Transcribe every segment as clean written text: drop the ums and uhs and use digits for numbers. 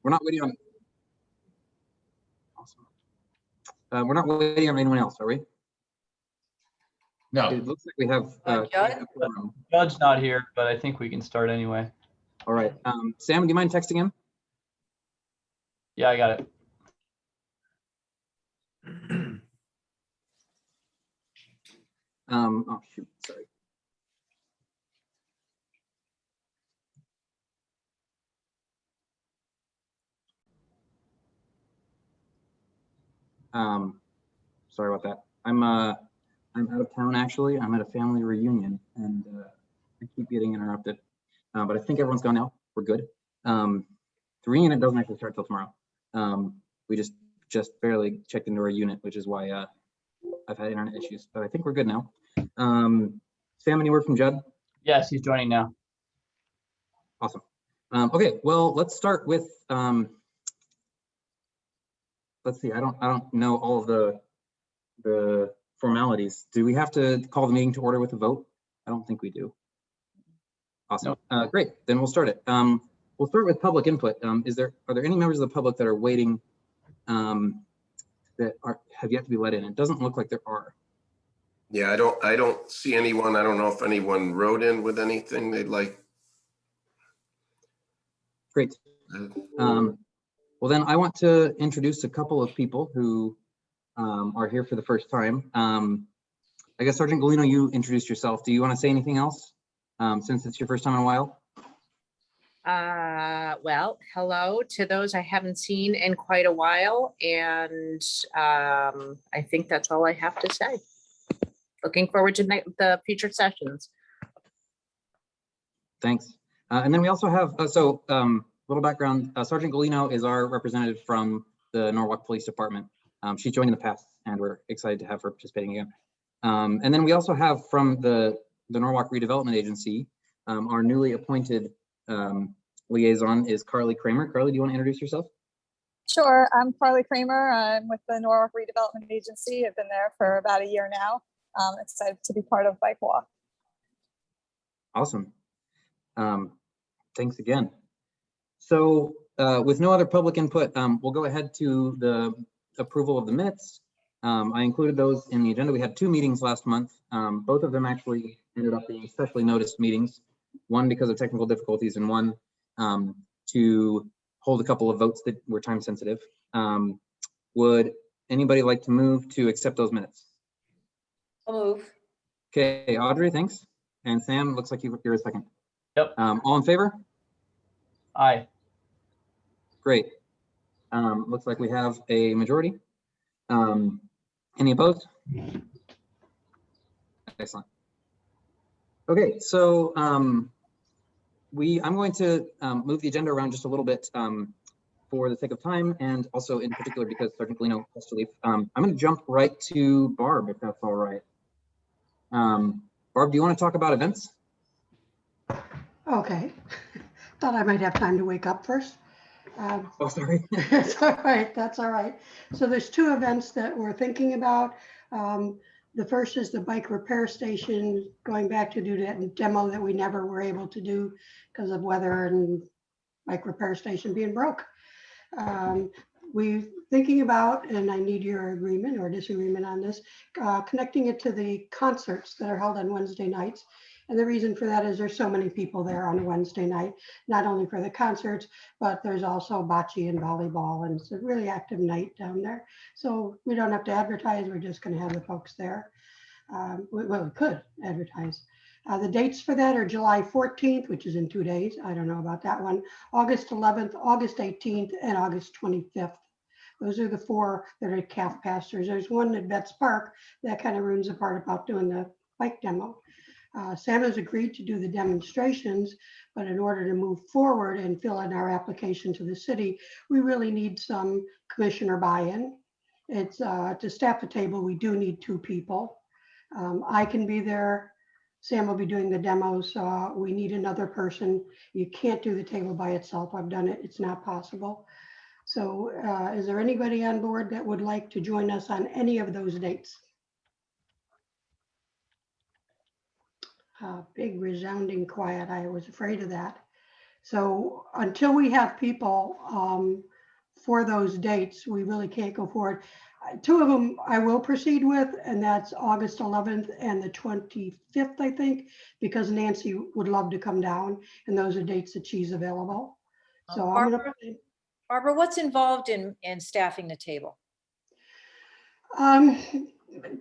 We're not waiting on. Awesome. We're not waiting on anyone else, are we? No. It looks like we have. Judge not here, but I think we can start anyway. All right. Sam, do you mind texting him? Yeah, I got it. Oh shoot, sorry. Sorry about that. I'm out of town actually. I'm at a family reunion and I keep getting interrupted. But I think everyone's gone now. We're good. The reunion doesn't actually start till tomorrow. We just barely checked into our unit, which is why I've had internet issues. But I think we're good now. Sam, any word from Judd? Yes, he's joining now. Awesome. Okay, well, let's start with. Let's see. I don't know all of the formalities. Do we have to call the meeting to order with a vote? I don't think we do. Awesome. No. Great. Then we'll start it. We'll start with public input. Are there any members of the public that are waiting that have yet to be let in? It doesn't look like there are. Yeah, I don't see anyone. I don't know if anyone wrote in with anything they'd like. Great. Well, then I want to introduce a couple of people who are here for the first time. I guess Sergeant Galino, you introduced yourself. Do you want to say anything else since it's your first time in a while? Well, hello to those I haven't seen in quite a while, and I think that's all I have to say. Looking forward to the future sessions. Thanks. And then we also have, little background, Sergeant Galino is our representative from the Norwalk Police Department. She's joined in the past and we're excited to have her participating again. And then we also have from the Norwalk Redevelopment Agency, our newly appointed liaison is Carly Kramer. Carly, do you want to introduce yourself? Sure, I'm Carly Kramer. I'm with the Norwalk Redevelopment Agency. I've been there for about a year now. Excited to be part of Bike Walk. Awesome. Thanks again. So with no other public input, we'll go ahead to the approval of the minutes. I included those in the agenda. We had 2 meetings last month. Both of them actually ended up being specially noticed meetings, one because of technical difficulties and one to hold a couple of votes that were time sensitive. Would anybody like to move to accept those minutes? I'll move. Okay, Audrey, thanks. And Sam, looks like you're a second. Yep. All in favor? Aye. Great. Looks like we have a majority. Any opposed? Excellent. Okay, so I'm going to move the agenda around just a little bit for the sake of time, and also in particular because Sergeant Galino has to leave. I'm going to jump right to Barb, if that's all right. Barb, do you want to talk about events? Okay. Thought I might have time to wake up first. Oh, sorry. It's all right. That's all right. So there's 2 events that we're thinking about. The first is the bike repair station, going back to do that demo that we never were able to do because of weather and bike repair station being broke. We're thinking about, and I need your agreement or disagreement on this, connecting it to the concerts that are held on Wednesday nights. And the reason for that is there's so many people there on Wednesday night, not only for the concerts, but there's also bocce and volleyball, and it's a really active night down there. So we don't have to advertise, we're just gonna have the folks there. We could advertise. The dates for that are July 14th, which is in 2 days. I don't know about that one. August 11th, August 18th, and August 25th. Those are the 4 that are calf pastures. There's one at Betts Park that kind of ruins the part about doing the bike demo. Sam has agreed to do the demonstrations, but in order to move forward and fill in our application to the city, we really need some commissioner buy-in. It's to staff the table, we do need 2 people. I can be there. Sam will be doing the demos. We need another person. You can't do the table by itself. I've done it. It's not possible. So is there anybody on board that would like to join us on any of those dates? Big resounding quiet. I was afraid of that. So until we have people for those dates, we really can't go forward. Two of them I will proceed with, and that's August 11th and the 25th, I think, because Nancy would love to come down, and those are dates that she's available. So I'm gonna. Barbara, what's involved in staffing the table?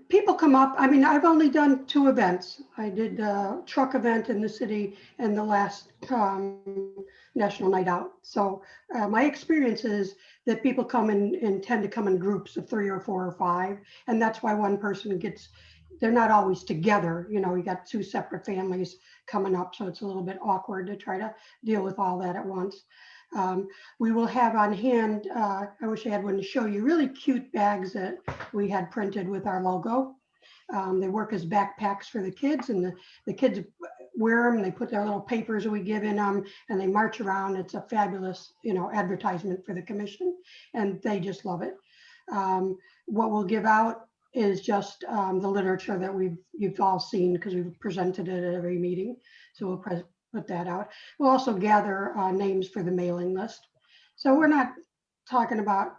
People come up. I mean, I've only done 2 events. I did a truck event in the city and the last National Night Out. So my experience is that people come in and tend to come in groups of 3 or 4 or 5. And that's why one person gets, they're not always together. You know, you got 2 separate families coming up. So it's a little bit awkward to try to deal with all that at once. We will have on hand, I wish I had one to show you, really cute bags that we had printed with our logo. They work as backpacks for the kids, and the kids wear them. They put their little papers that we give in them, and they march around. It's a fabulous, you know, advertisement for the commission, and they just love it. What we'll give out is just the literature that you've all seen, because we've presented it at every meeting. So we'll put that out. We'll also gather names for the mailing list. So we're not talking about,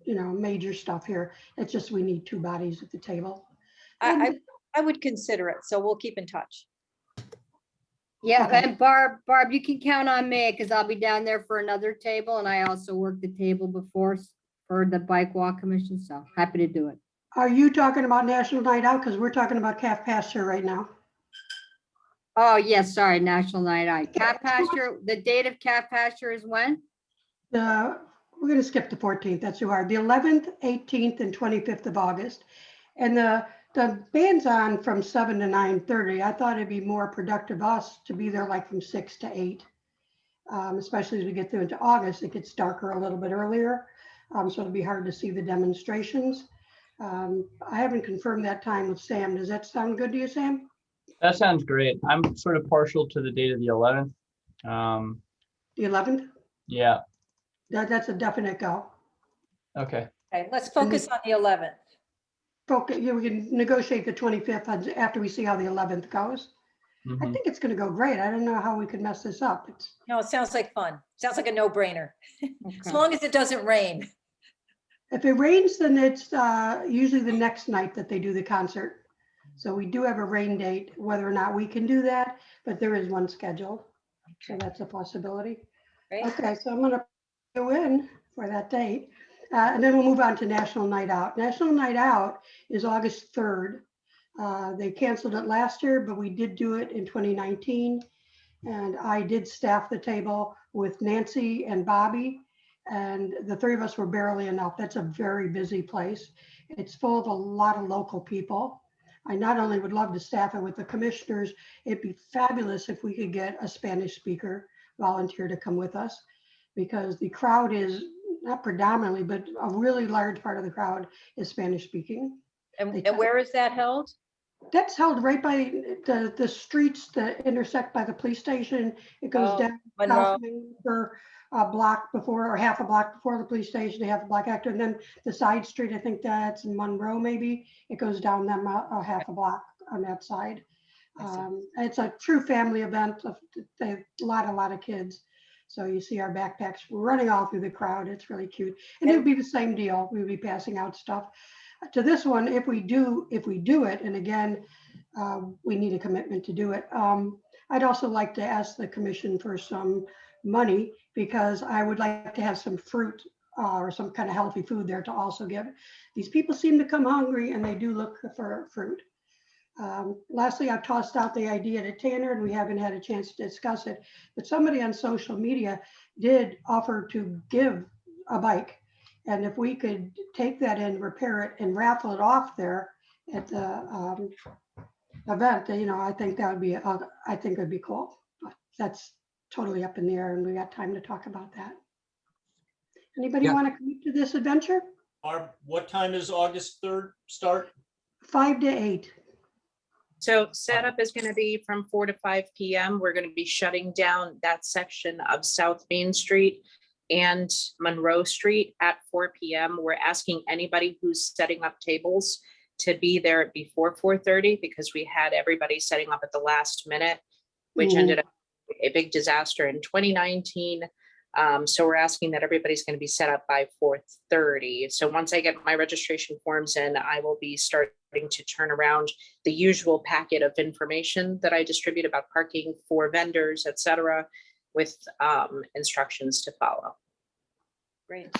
you know, major stuff here. It's just we need 2 bodies at the table. I would consider it, so we'll keep in touch. Yeah, Okay. and Barb, you can count on me because I'll be down there for another table, and I also worked the table before for the Bike Walk Commission, so happy to do it. Are you talking about National Night Out? Because we're talking about Calf Pasture right now. Oh, yes, sorry, National Night Out. Calf Pasture, the date of Calf Pasture is when? We're going to skip the 14th. That's too hard. The 11th, 18th, and 25th of August. And the band's on from 7 to 9:30. I thought it'd be more productive us to be there like from 6 to 8, especially as we get through into August. It gets darker a little bit earlier, so it'll be hard to see the demonstrations. I haven't confirmed that time with Sam. Does that sound good to you, Sam? That sounds great. I'm sort of partial to the date of the 11th. The 11th? Yeah, That's a definite go. okay. Okay, let's focus on the 11th. Okay, yeah, we can negotiate the 25th after we see how the 11th goes. I Mhm. think it's going to go great. I don't know how we could mess this up. No, it sounds like fun. Sounds like a no-brainer. As Okay. long as it doesn't rain. If it rains, then it's usually the next night that they do the concert. So we do have a rain date, whether or not we can do that, but there is one scheduled. So that's a possibility. Right? Okay, so I'm gonna go in for that date. And then we'll move on to National Night Out. National Night Out is August 3rd. They canceled it last year, but we did do it in 2019. And I did staff the table with Nancy and Bobby, and the 3 of us were barely enough. That's a very busy place. It's full of a lot of local people. I not only would love to staff it with the commissioners, it'd be fabulous if we could get a Spanish speaker volunteer to come with us, because the crowd is not predominantly, but a really large part of the crowd is Spanish speaking. And where is that held? That's held right by the streets that intersect by the police station. It goes Oh, down Monroe. South Main for a block before, or half a block before the police station, half a block after, and then the side street, I think that's Monroe maybe. It goes down them a half a block on that side. I see. It's a true family event. A lot of kids. So you see our backpacks running all through the crowd. It's really cute. And it would be the same deal. We would be passing out stuff. To this one, if we do it, and again, we need a commitment to do it. I'd also like to ask the commission for some money, because I would like to have some fruit or some kind of healthy food there to also give. These people seem to come hungry, and they do look for fruit. Lastly, I've tossed out the idea to Tanner, and we haven't had a chance to discuss it, but somebody on social media did offer to give a bike. And if we could take that and repair it and raffle it off there at the event, you know, I think that would be, I think it'd be cool. But that's totally up in the air, and we got time to talk about that. Anybody Yeah. want to commit to this adventure? Barb, what time is August 3rd start? 5 to 8. So setup is going to be from 4 to 5 p.m. We're going to be shutting down that section of South Main Street and Monroe Street at 4 p.m. We're asking anybody who's setting up tables to be there before 4:30, because we had everybody setting up at the last minute, which ended up a big disaster in 2019. So we're asking that everybody's going to be set up by 4:30. So once I get my registration forms in, I will be starting to turn around the usual packet of information that I distribute about parking for vendors, et cetera, with instructions to follow. Great.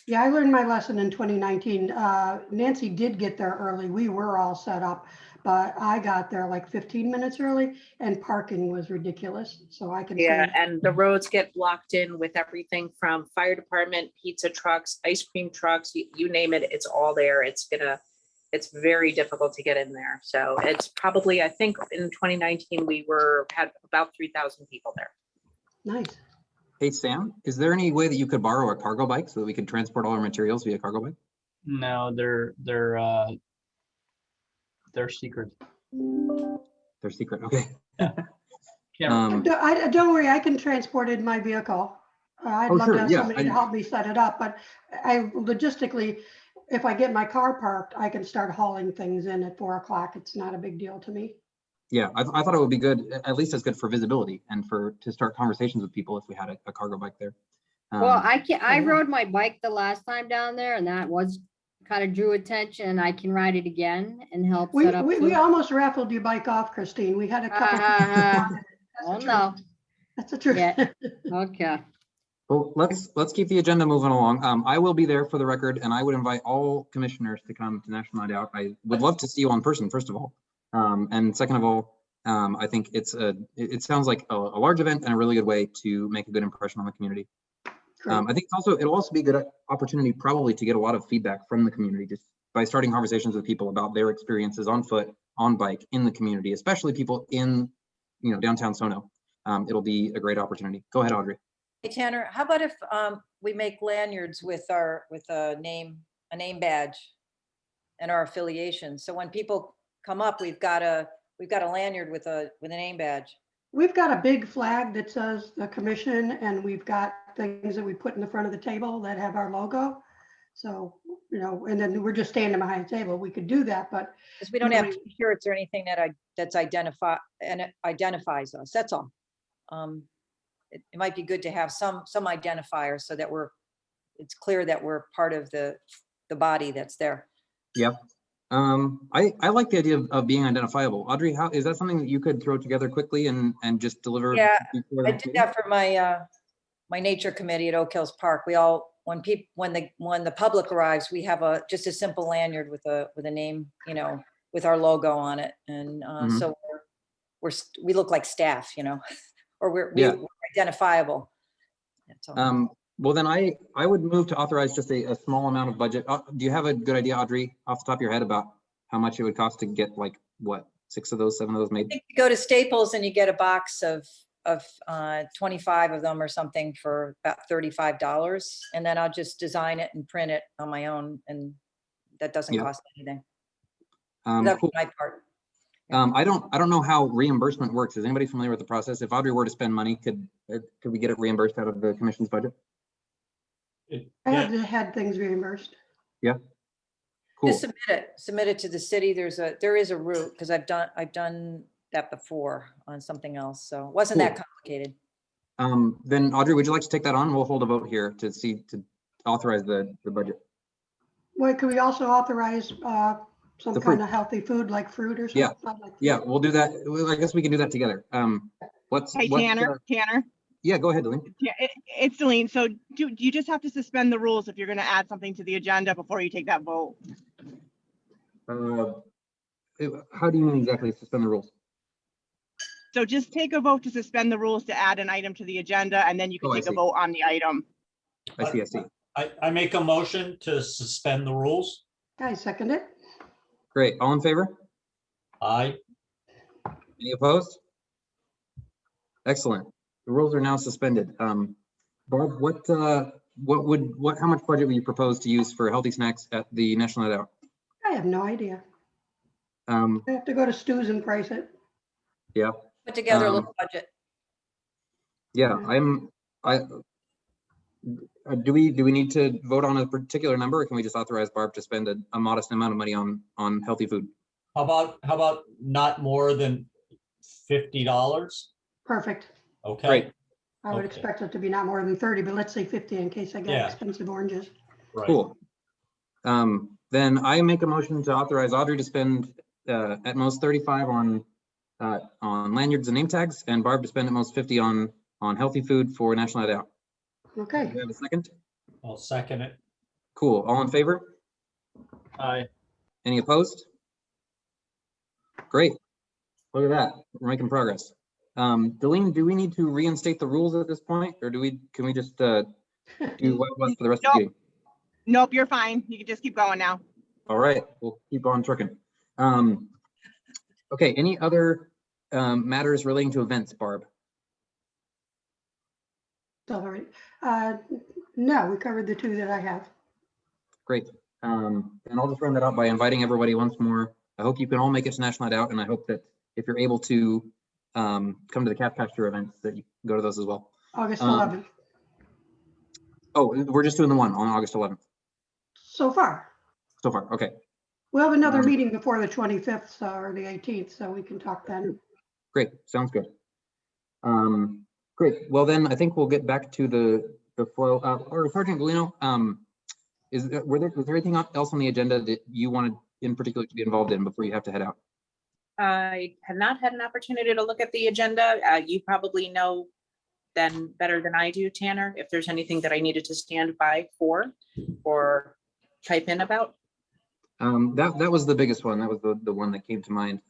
Yeah, I learned my lesson in 2019. Nancy did get there early. We were all set up, but I got there like 15 minutes early and parking was ridiculous. So I can. Yeah, and the roads get blocked in with everything from fire department, pizza trucks, ice cream trucks, you name it, it's all there. It's very difficult to get in there. So it's probably, I think in 2019, we had about 3,000 people there. Nice. Hey, Sam, is there any way that you could borrow a cargo bike so that we could transport all our materials via cargo bike? No, they're secret. They're secret, okay. Can't- Don't worry, I can transport it in my vehicle. I'd Oh, love sure, to have yeah, somebody to help me set it up, but I logistically, if I get my car parked, I can start hauling things in at 4 o'clock. It's not a big deal to me. Yeah, I thought it would be good, at least as good for visibility and to start conversations with people if we had a cargo bike there. Well, I yeah. rode my bike the last time down there and that was kind of drew attention. I can ride it again and help We set up. we almost raffled your bike off, Christine. We had a couple. Oh, no. That's the truth. Yeah. Okay. Well, let's keep the agenda moving along. I will be there for the record, and I would invite all commissioners to come to National Night Out. I would love to see you in person, first of all. And second of all, I think it sounds like a large event and a really good way to make a good impression on the community. I think it'll also be a good opportunity probably to get a lot of feedback from the community just by starting conversations with people about their experiences on foot, on bike in the community, especially people in downtown Sono. It'll be a great opportunity. Go ahead, Audrey. Hey, Tanner, how about if we make lanyards with a name badge and our affiliation? So when people come up, we've got a lanyard with a name badge. We've got a big flag that says the commission, and we've got things that we put in the front of the table that have our logo. So, and then we're just standing behind the table. We could do that, but Because we don't have t-shirts or anything that's identifies us. That's all. It might be good to have some identifier so that it's clear that we're part of the body that's there. Yep. I like the idea of being identifiable. Audrey, how is that something that you could throw together quickly and just deliver? Yeah, before I the did meeting? that for my nature committee at Oak Hills Park. We all, when the public arrives, we have just a simple lanyard with a name, with our logo on it. And so we look like staff, or we're identifiable. That's all. Well, then I would move to authorize just a small amount of budget. Do you have a good idea, Audrey, off the top of your head about how much it would cost to get like what, 6 of those, 7 of those made? I think you go to Staples and you get a box of 25 of them or something for about $35, and then I'll just design it and print it on my own, and that doesn't cost anything. That'd Cool. be my part. I don't know how reimbursement works. Is anybody familiar with the process? If Audrey were to spend money, could we get it reimbursed out of the commission's budget? I have had things reimbursed. Yeah. Cool. Just submit it to the city. There is a route, because I've done that before on something else, so it wasn't that complicated. Then Audrey, would you like to take that on? We'll hold a vote here to authorize the budget. Well, could we also authorize some The kind fruit. of healthy food like fruit or something? Yeah. I'd like Yeah, we'll do that. Well, I guess we can do that together. Hey, Tanner, Yeah, go ahead, Deline. Yeah, it's Celine. So do you just have to suspend the rules if you're going to add something to the agenda before you take that vote? How do you mean exactly suspend the rules? So just take a vote to suspend the rules to add an item to the agenda, and then you can Oh, I take a see. vote on the item. I see. I make a motion to suspend the rules. I second it. Great. All in favor? Aye. Any opposed? Excellent. The rules are now suspended. Barb, how much budget would you propose to use for healthy snacks at the National Night Out? I have no idea. I have to go to Stu's and price it. Yeah. Put together a little budget. Yeah, do we need to vote on a particular number, or can we just authorize Barb to spend a modest amount of money on healthy food? How about not more than $50? Perfect. Okay. Great. I would Okay. expect it to be not more than 30, but let's say 50 in case I get Yeah. expensive oranges. Right. Cool. Then I make a motion to authorize Audrey to spend at most 35 on lanyards and name tags, and Barb to spend at most 50 on healthy food for National Night Out. Okay. Do we have a second? I'll second it. Cool. All in favor? Aye. Any opposed? Great. Look at that. We're making progress. Delene, do we need to reinstate the rules at this point, or can we just do Wild West for the rest of the meeting? Nope, you're fine. You can just keep going now. All right, we'll keep on trucking. Okay, any other matters relating to events, Barb? All right. No, we covered the two that I have. Great. And I'll just run that out by inviting everybody once more. I hope you can all make it to National Night Out, and I hope that if you're able to come to the Cat Pasture events, that you go to those as well. August 11th. Oh, we're just doing the one on August 11th So far. so far. Okay, We'll have another meeting before the 25th or the 18th, so we can talk then. great. Sounds good. Great. Well, then I think we'll get back to the flow. Or Sergeant Galino, was there anything else on the agenda that you wanted in particular to be involved in before you have to head out? I have not had an opportunity to look at the agenda. You probably know then better than I do, Tanner, if there's anything that I needed to stand by for or type in about. That was the biggest one. That was the one that came to mind.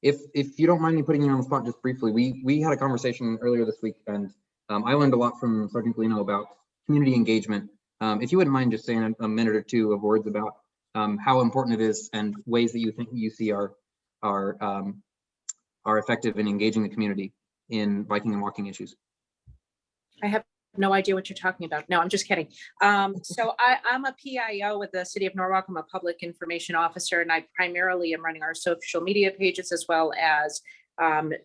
If you don't mind me putting you on the spot just briefly, we had a conversation earlier this week, and I learned a lot from Sergeant Galino about community engagement. If you wouldn't mind just saying a minute or two of words about how important it is and ways that you see are effective in engaging the community in biking and walking issues. I have no idea what you're talking about. No, I'm just kidding. So I'm a PIO with the City of Norwalk. I'm a public information officer, and I primarily am running our social media pages as well as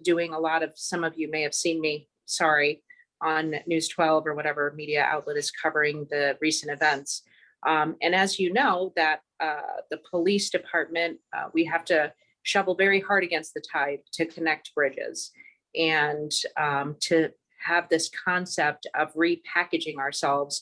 doing a lot of, some of you may have seen me, sorry, on News 12 or whatever media outlet is covering the recent events. And as you know, that the police department, we have to shovel very hard against the tide to connect bridges and to have this concept of repackaging ourselves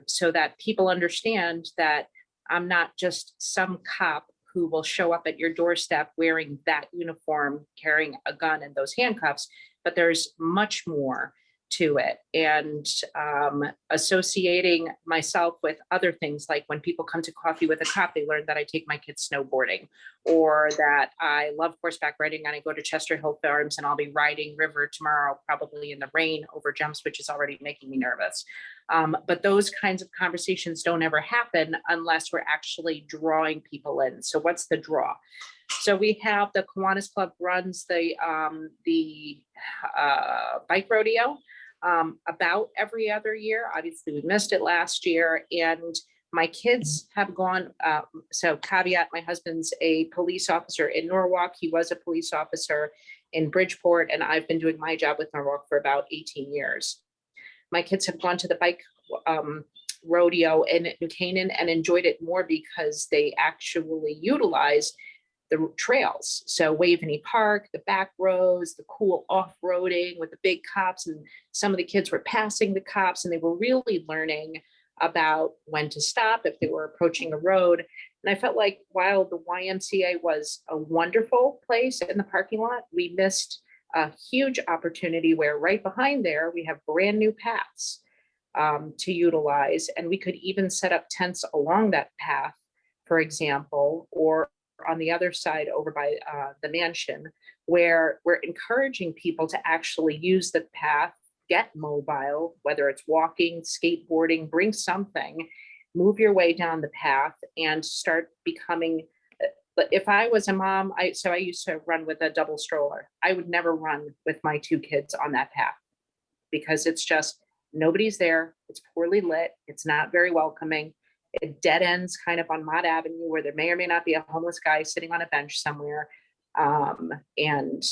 so that people understand that I'm not just some cop who will show up at your doorstep wearing that uniform, carrying a gun and those handcuffs, but there's much more to it. And associating myself with other things, like when people come to Coffee with a Cop, they learn that I take my kids snowboarding, or that I love horseback riding and I go to Chester Hill Farms and I'll be riding river tomorrow, probably in the rain over jumps, which is already making me nervous. But those kinds of conversations don't ever happen unless we're actually drawing people in. So what's the draw? So we have the Kiwanis Club runs the bike rodeo about every other year. Obviously, we missed it last year, and my kids have gone. So caveat, my husband's a police officer in Norwalk. He was a police officer in Bridgeport, and I've been doing my job with Norwalk for about 18 years. My kids have gone to the bike rodeo in New Canaan and enjoyed it more because they actually utilized the trails. So Waveney Park, the back roads, the cool off-roading with the big cops, and some of the kids were passing the cops, and they were really learning about when to stop if they were approaching a road. And I felt like while the YMCA was a wonderful place in the parking lot, we missed a huge opportunity where right behind there, we have brand new paths to utilize. And we could even set up tents along that path, for example, or on the other side over by the mansion, where we're encouraging people to actually use the path, get mobile, whether it's walking, skateboarding, bring something, move your way down the path and start becoming. But if I was a mom, I used to run with a double stroller. I would never run with my two kids on that path because it's just, nobody's there. It's poorly lit. It's not very welcoming. It dead ends kind of on Mott Avenue where there may or may not be a homeless guy sitting on a bench somewhere. And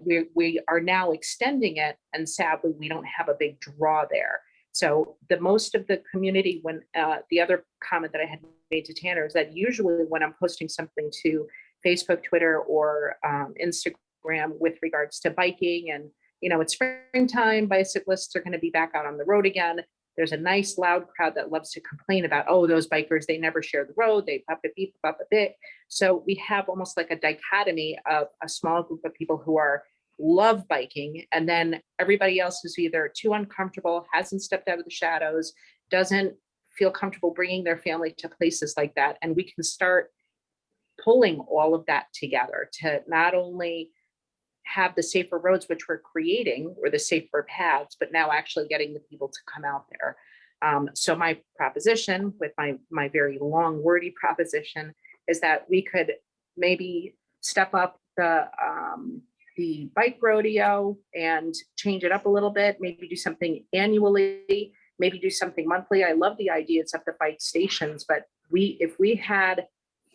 we are now extending it, and sadly, we don't have a big draw there. So the most of the community, when the other comment that I had made to Tanner is that usually when I'm posting something to Facebook, Twitter, or Instagram with regards to biking and it's springtime, bicyclists are going to be back out on the road again. There's a nice loud crowd that loves to complain about, oh, those bikers, they never share the road, they pop a beep, pop a bit. So we have almost like a dichotomy of a small group of people who love biking, and then everybody else who's either too uncomfortable, hasn't stepped out of the shadows, doesn't feel comfortable bringing their family to places like that. And we can start pulling all of that together to not only have the safer roads, which we're creating, or the safer paths, but now actually getting the people to come out there. So my proposition, with my very long wordy proposition, is that we could maybe step up the bike rodeo and change it up a little bit, maybe do something annually, maybe do something monthly. I love the ideas of the bike stations, but if we had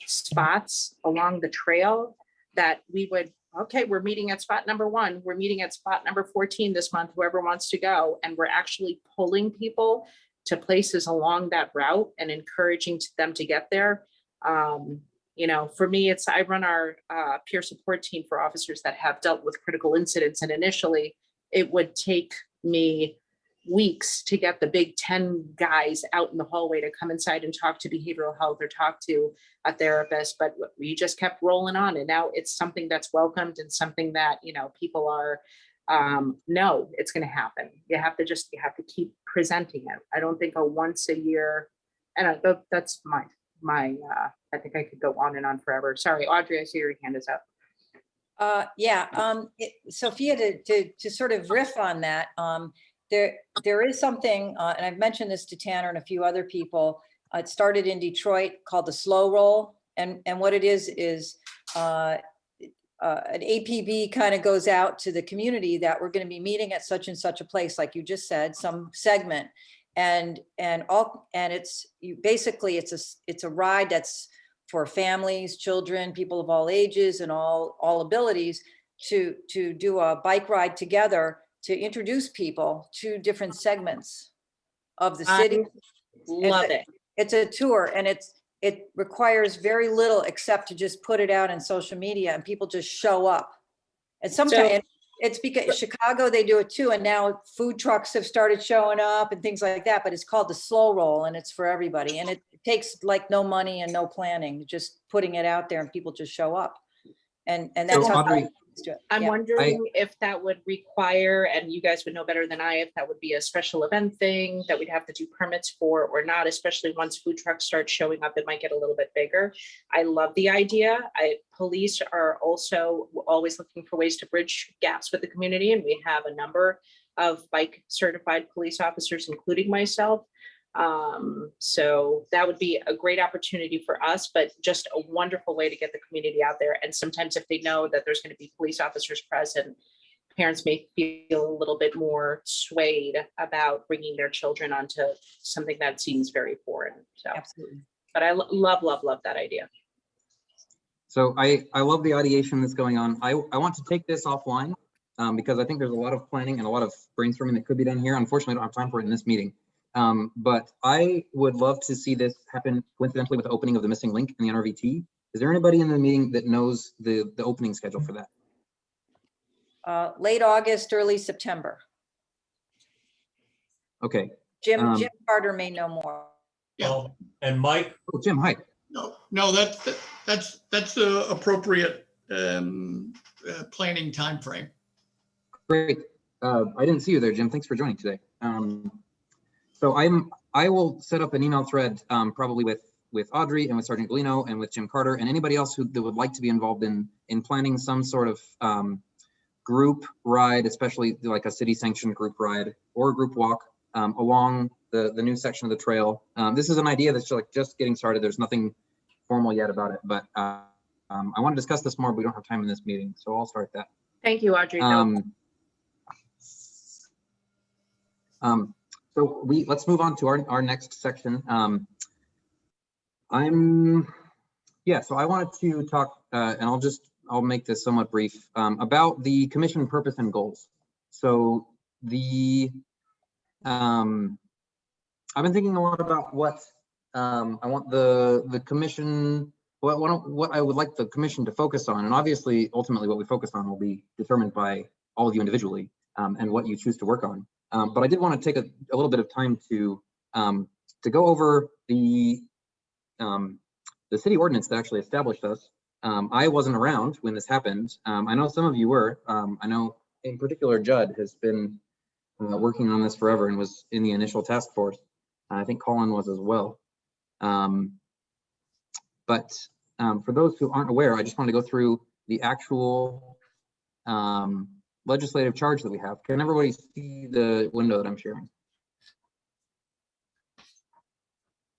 spots along the trail that we would, okay, we're meeting at spot number 1, we're meeting at spot number 14 this month, whoever wants to go, and we're actually pulling people to places along that route and encouraging them to get there. For me, I run our peer support team for officers that have dealt with critical incidents. And initially it would take me weeks to get the big 10 guys out in the hallway to come inside and talk to behavioral health or talk to a therapist, but we just kept rolling on. And now it's something that's welcomed and something that, people are, no, it's going to happen. You have to keep presenting it. I don't think a once a year, and that's my, I think I could go on and on forever. Sorry, Audrey, I see your hand is up. Sophia, to sort of riff on that, there is something, and I've mentioned this to Tanner and a few other people. It started in Detroit called the Slow Roll, and what it is an APB kind of goes out to the community that we're going to be meeting at such and such a place, like you just said, some segment, and it's a ride that's for families, children, people of all ages and all abilities to do a bike ride together to introduce people to different segments of the city. Love it. It's a tour, and it requires very little except to just put it out on social media and people just show up. And sometimes it's because Chicago, they do it too. And now food trucks have started showing up and things like that, but it's called the Slow Roll and it's for everybody. And it takes like no money and no planning, just putting it out there and people just show up. And that's how Audrey, I'm wondering if that would require, and you guys would know better than I, if that would be a special event thing that we'd have to do permits for or not, especially once food trucks start showing up, it might get a little bit bigger. I love the idea. Police are also always looking for ways to bridge gaps with the community, and we have a number of bike certified police officers, including myself. So that would be a great opportunity for us, but just a wonderful way to get the community out there. And sometimes if they know that there's going to be police officers present, parents may feel a little bit more swayed about bringing their children onto something that seems very foreign. So, absolutely. But I love that idea. So I love the ideation that's going on. I want to take this offline because I think there's a lot of planning and a lot of brainstorming that could be done here. Unfortunately, I don't have time for it in this meeting. But I would love to see this happen coincidentally with the opening of the missing link in the NRVT. Is there anybody in the meeting that knows the opening schedule for that? Late August, early September. Okay. Jim Carter may know more. Well, and Mike? Oh, Jim, hi. No, that's the appropriate planning timeframe. Great. I didn't see you there, Jim. Thanks for joining today. So I will set up an email thread probably with Audrey and with Sergeant Galino and with Jim Carter and anybody else that would like to be involved in planning some sort of group ride, especially like a city sanctioned group ride or a group walk along the new section of the trail. This is an idea that's just getting started. There's nothing formal yet about it, but I want to discuss this more, but we don't have time in this meeting, so I'll start that. Thank you, Audrey. So let's move on to our next section. So I wanted to talk, and I'll make this somewhat brief, about the commission purpose and goals. So I've been thinking a lot about what I want the commission, what I would like the commission to focus on, and obviously, ultimately, what we focus on will be determined by all of you individually. and what you choose to work on. But I did want to take a little bit of time to go over the city ordinance that actually established us. I wasn't around when this happened. I know some of you were. I know in particular Judd has been working on this forever and was in the initial task force. I think Colin was as well. But for those who aren't aware, I just want to go through the actual legislative charge that we have. Can everybody see the window that I'm sharing?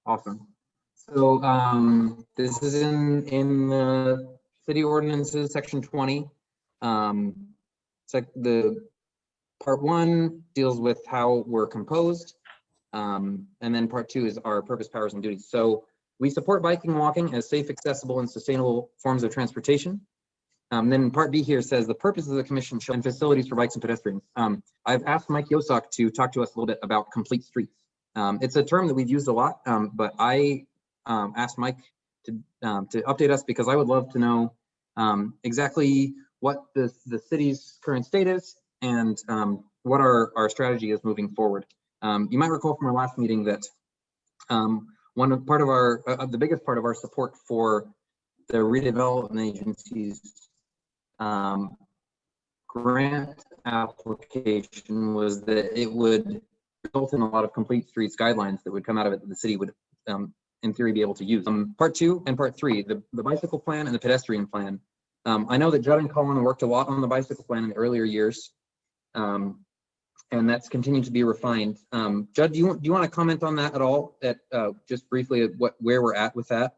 Awesome. So this is in the city ordinances, section 20. The part 1 deals with how we're composed. And then part 2 is our purpose, powers, and duties. So we support biking and walking as safe, accessible, and sustainable forms of transportation. Then part B here says the purpose of the commission shall and facilities for bikes and pedestrians. I've asked Mike Yosak to talk to us a little bit about complete streets. It's a term that we've used a lot, but I asked Mike to update us because I would love to know exactly what the city's current state is and what our strategy is moving forward. You might recall from our last meeting that the biggest part of our support for the redevelopment agency's grant application was that it would result in a lot of complete streets guidelines that would come out of it that the city would in theory be able to use. Part 2 and part 3, the bicycle plan and the pedestrian plan. I know that Judd and Colin worked a lot on the bicycle plan in the earlier years, and that's continued to be refined. Judd, do you want to comment on that at all? Just briefly, where we're at with that?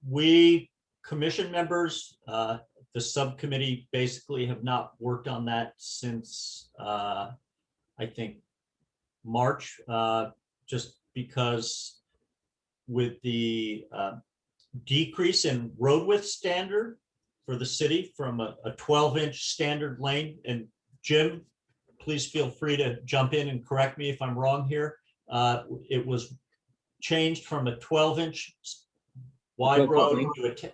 We commission members, the subcommittee basically have not worked on that since I think March, just because with the decrease in road width standard for the city from a 12-inch standard lane, and Jim, please feel free to jump in and correct me if I'm wrong here. It was changed from a 12-inch wide road to a 10.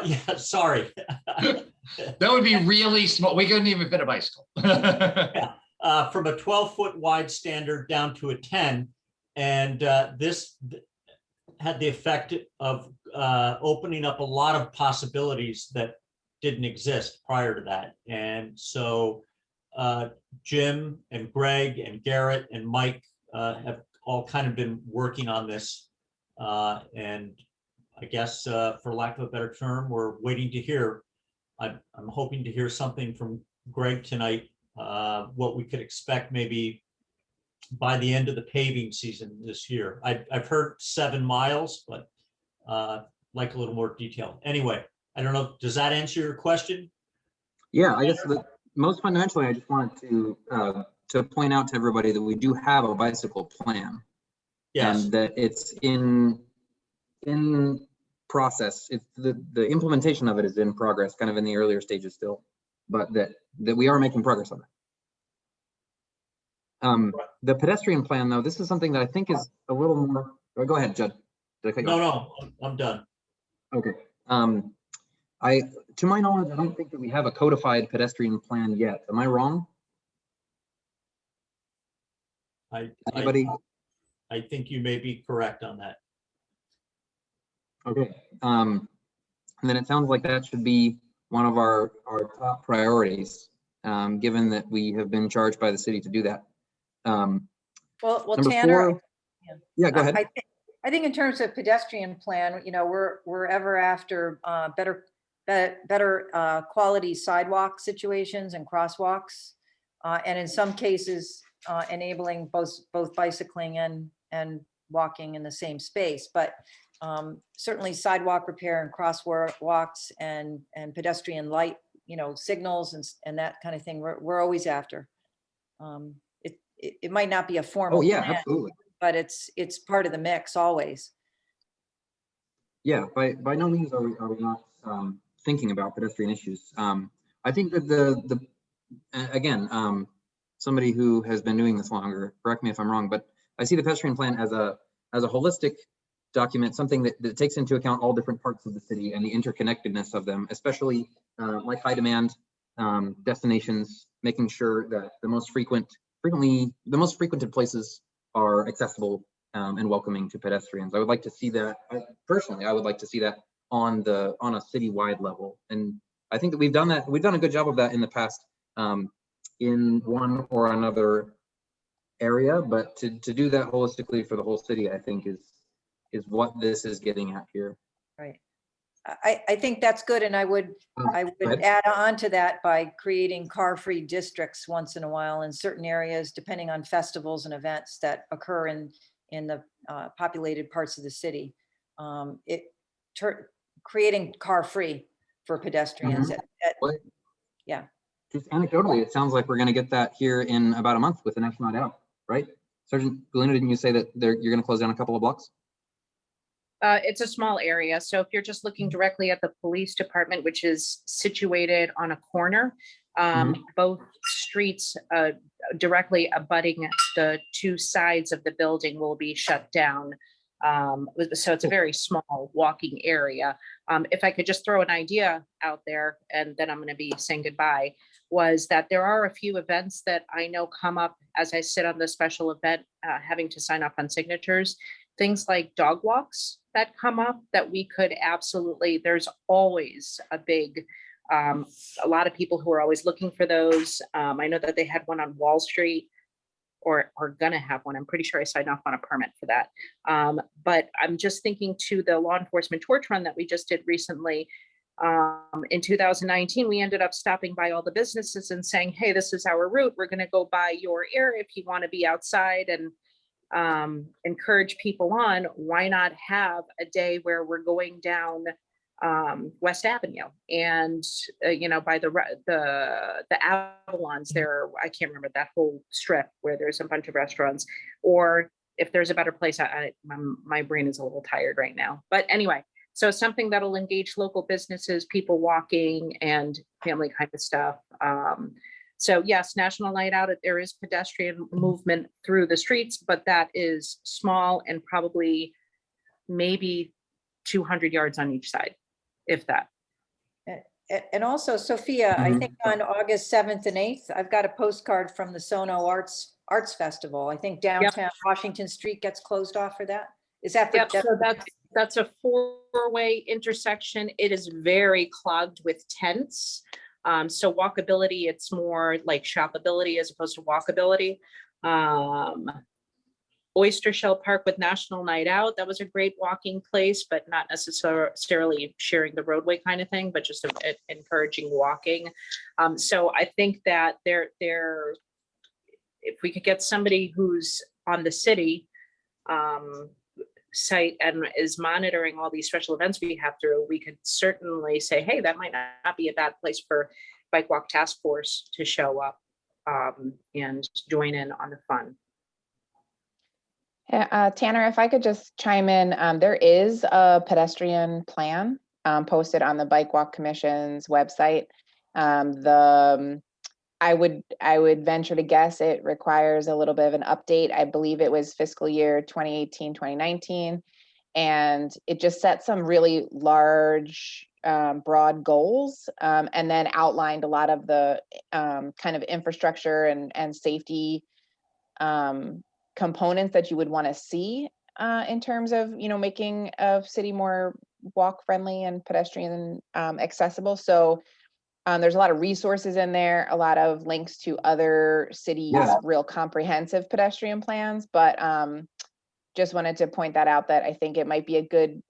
Yeah, sorry. That would be really small. We couldn't even fit a bicycle. Yeah. From a 12-foot wide standard down to a 10. And this had the effect of opening up a lot of possibilities that didn't exist prior to that. And so Jim and Greg and Garrett and Mike have all kind of been working on this. And I guess for lack of a better term, we're waiting to hear. I'm hoping to hear something from Greg tonight, what we could expect maybe by the end of the paving season this year. I've heard 7 miles, but like a little more detail. Anyway, I don't know, does that answer your question? Yeah, I guess most fundamentally, I just wanted to point out to everybody that we do have a bicycle plan. Yes. And that it's in process. It's the implementation of it is in progress, kind of in the earlier stages still, but that we are making progress on it. The pedestrian plan, though, this is something that I think is a little more. Go ahead, Judd. Did I cut you off? No, I'm done. Okay. To my knowledge, I don't think that we have a codified pedestrian plan yet. Am I wrong? Anybody? I think you may be correct on that. Okay. And then it sounds like that should be one of our top priorities, given that we have been charged by the city to do that. Well, Number Tanner. 4, yeah, go ahead. I think in terms of pedestrian plan, we're ever after better quality sidewalk situations and crosswalks, and in some cases enabling both bicycling and walking in the same space. But certainly sidewalk repair and crosswalks and pedestrian light, signals and that kind of thing. We're always after. It might not be a formal. Oh yeah, plan, absolutely. but it's part of the mix always. Yeah, by no means are we not thinking about pedestrian issues. I think that again, somebody who has been doing this longer, correct me if I'm wrong, but I see the pedestrian plan as a holistic document, something that takes into account all different parts of the city and the interconnectedness of them, especially like high demand destinations, making sure that the most frequented places are accessible and welcoming to pedestrians. I would like to see that, personally, I would like to see that on a citywide level. And I think that we've done that. We've done a good job of that in the past in one or another area, but to do that holistically for the whole city, I think is what this is getting at here. Right. I think that's good, and I would ahead. add on to that by creating car-free districts once in a while in certain areas, depending on festivals and events that occur in the populated parts of the city. Creating car-free for pedestrians. Yeah. Just anecdotally, it sounds like we're going to get that here in about a month with the next night out, right? Sergeant Galina, didn't you say that you're going to close down a couple of blocks? It's a small area. So if you're just looking directly at the police department, which is situated on a corner, both streets directly abutting the two sides of the building will be shut down. So it's a very small walking area. If I could just throw an idea out there, and then I'm going to be saying goodbye, was that there are a few events that I know come up as I sit on the special event, having to sign off on signatures, things like dog walks that come up that we could absolutely, there's always a lot of people who are always looking for those. I know that they had one on Wall Street, or gonna have one. I'm pretty sure I signed off on a permit for that. But I'm just thinking to the law enforcement torch run that we just did recently. In 2019, we ended up stopping by all the businesses and saying, hey, this is our route. We're gonna go by your area if you wanna be outside and encourage people on. Why not have a day where we're going down West Avenue and by the Avalons there, I can't remember that whole strip where there's a bunch of restaurants, or if there's a better place, my brain is a little tired right now, but anyway, so something that'll engage local businesses, people walking and family kind of stuff. So yes, National Night Out, there is pedestrian movement through the streets, but that is small and probably maybe 200 yards on each side, if that. And also, Sophia, I think on August 7th and 8th, I've got a postcard from the Sono Arts Festival. I think downtown Washington Street gets closed off for that. Is that for so that's a four-way intersection. It is very clogged with tents. So walkability, it's more like shoppability as opposed to walkability. Oyster Shell Park with National Night Out, that was a great walking place, but not necessarily sharing the roadway kind of thing, but just encouraging walking. So I think that if we could get somebody who's on the city site and is monitoring all these special events we have through, we could certainly say, hey, that might not be a bad place for Bike Walk Task Force to show up and join in on the fun. Tanner, if I could just chime in, there is a pedestrian plan posted on the Bike Walk Commission's website. I would venture to guess it requires a little bit of an update. I believe it was fiscal year 2018, 2019, and it just set some really large, broad goals, and then outlined a lot of the kind of infrastructure and safety components that you would want to see in terms of, making a city more walk friendly and pedestrian accessible. So there's a lot of resources in there, a lot of links to other cities' real comprehensive pedestrian plans, but just wanted to point that out, that I think it might be a good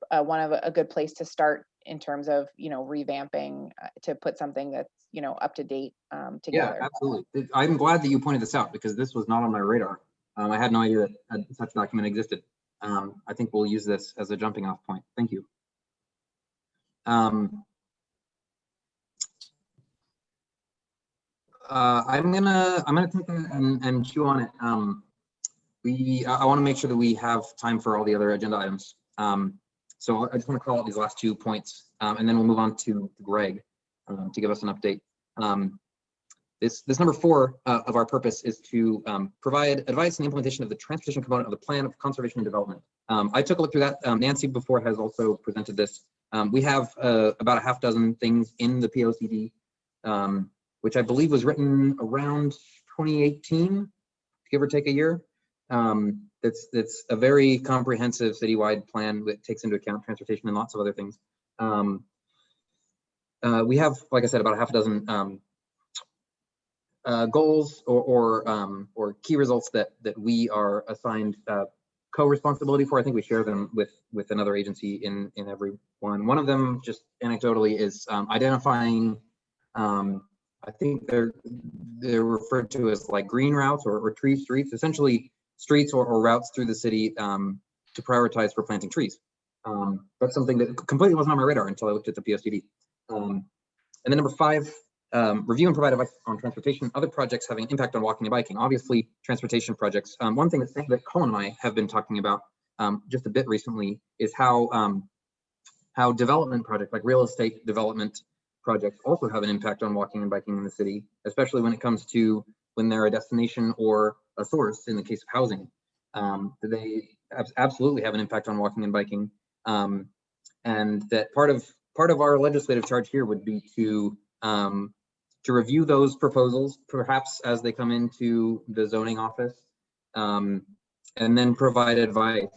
place to start in terms of, revamping to put something that's, up to date together. Yeah, absolutely. I'm glad that you pointed this out because this was not on my radar. I had no idea that such a document existed. I think we'll use this as a jumping off point. Thank you. I'm gonna take it and chew on it. I want to make sure that we have time for all the other agenda items. So I just want to call out these last 2 points, and then we'll move on to Greg to give us an update. This number 4 of our purpose is to provide advice on the implementation of the transportation component of the plan of conservation and development. I took a look through that. Nancy before has also presented this We have about a half dozen things in the POCD, which I believe was written around 2018, give or take a year. That's a very comprehensive citywide plan that takes into account transportation and lots of other things. We have, like I said, about a half dozen goals or key results that we are assigned co-responsibility for. I think we share them with another agency in every one. One of them, just anecdotally, is identifying. I think they're referred to as like green routes or tree streets, essentially streets or routes through the city to prioritize for planting trees. That's something that completely wasn't on my radar until I looked at the POCD. And then number 5, review and provide advice on transportation, other projects having impact on walking and biking. Obviously, transportation projects. One thing that Colin and I have been talking about just a bit recently is how development projects, like real estate development projects, also have an impact on walking and biking in the city, especially when it comes to when they're a destination or a source. In the case of housing, they absolutely have an impact on walking and biking, and that part of our legislative charge here would be to review those proposals, perhaps as they come into the zoning office, and then provide advice.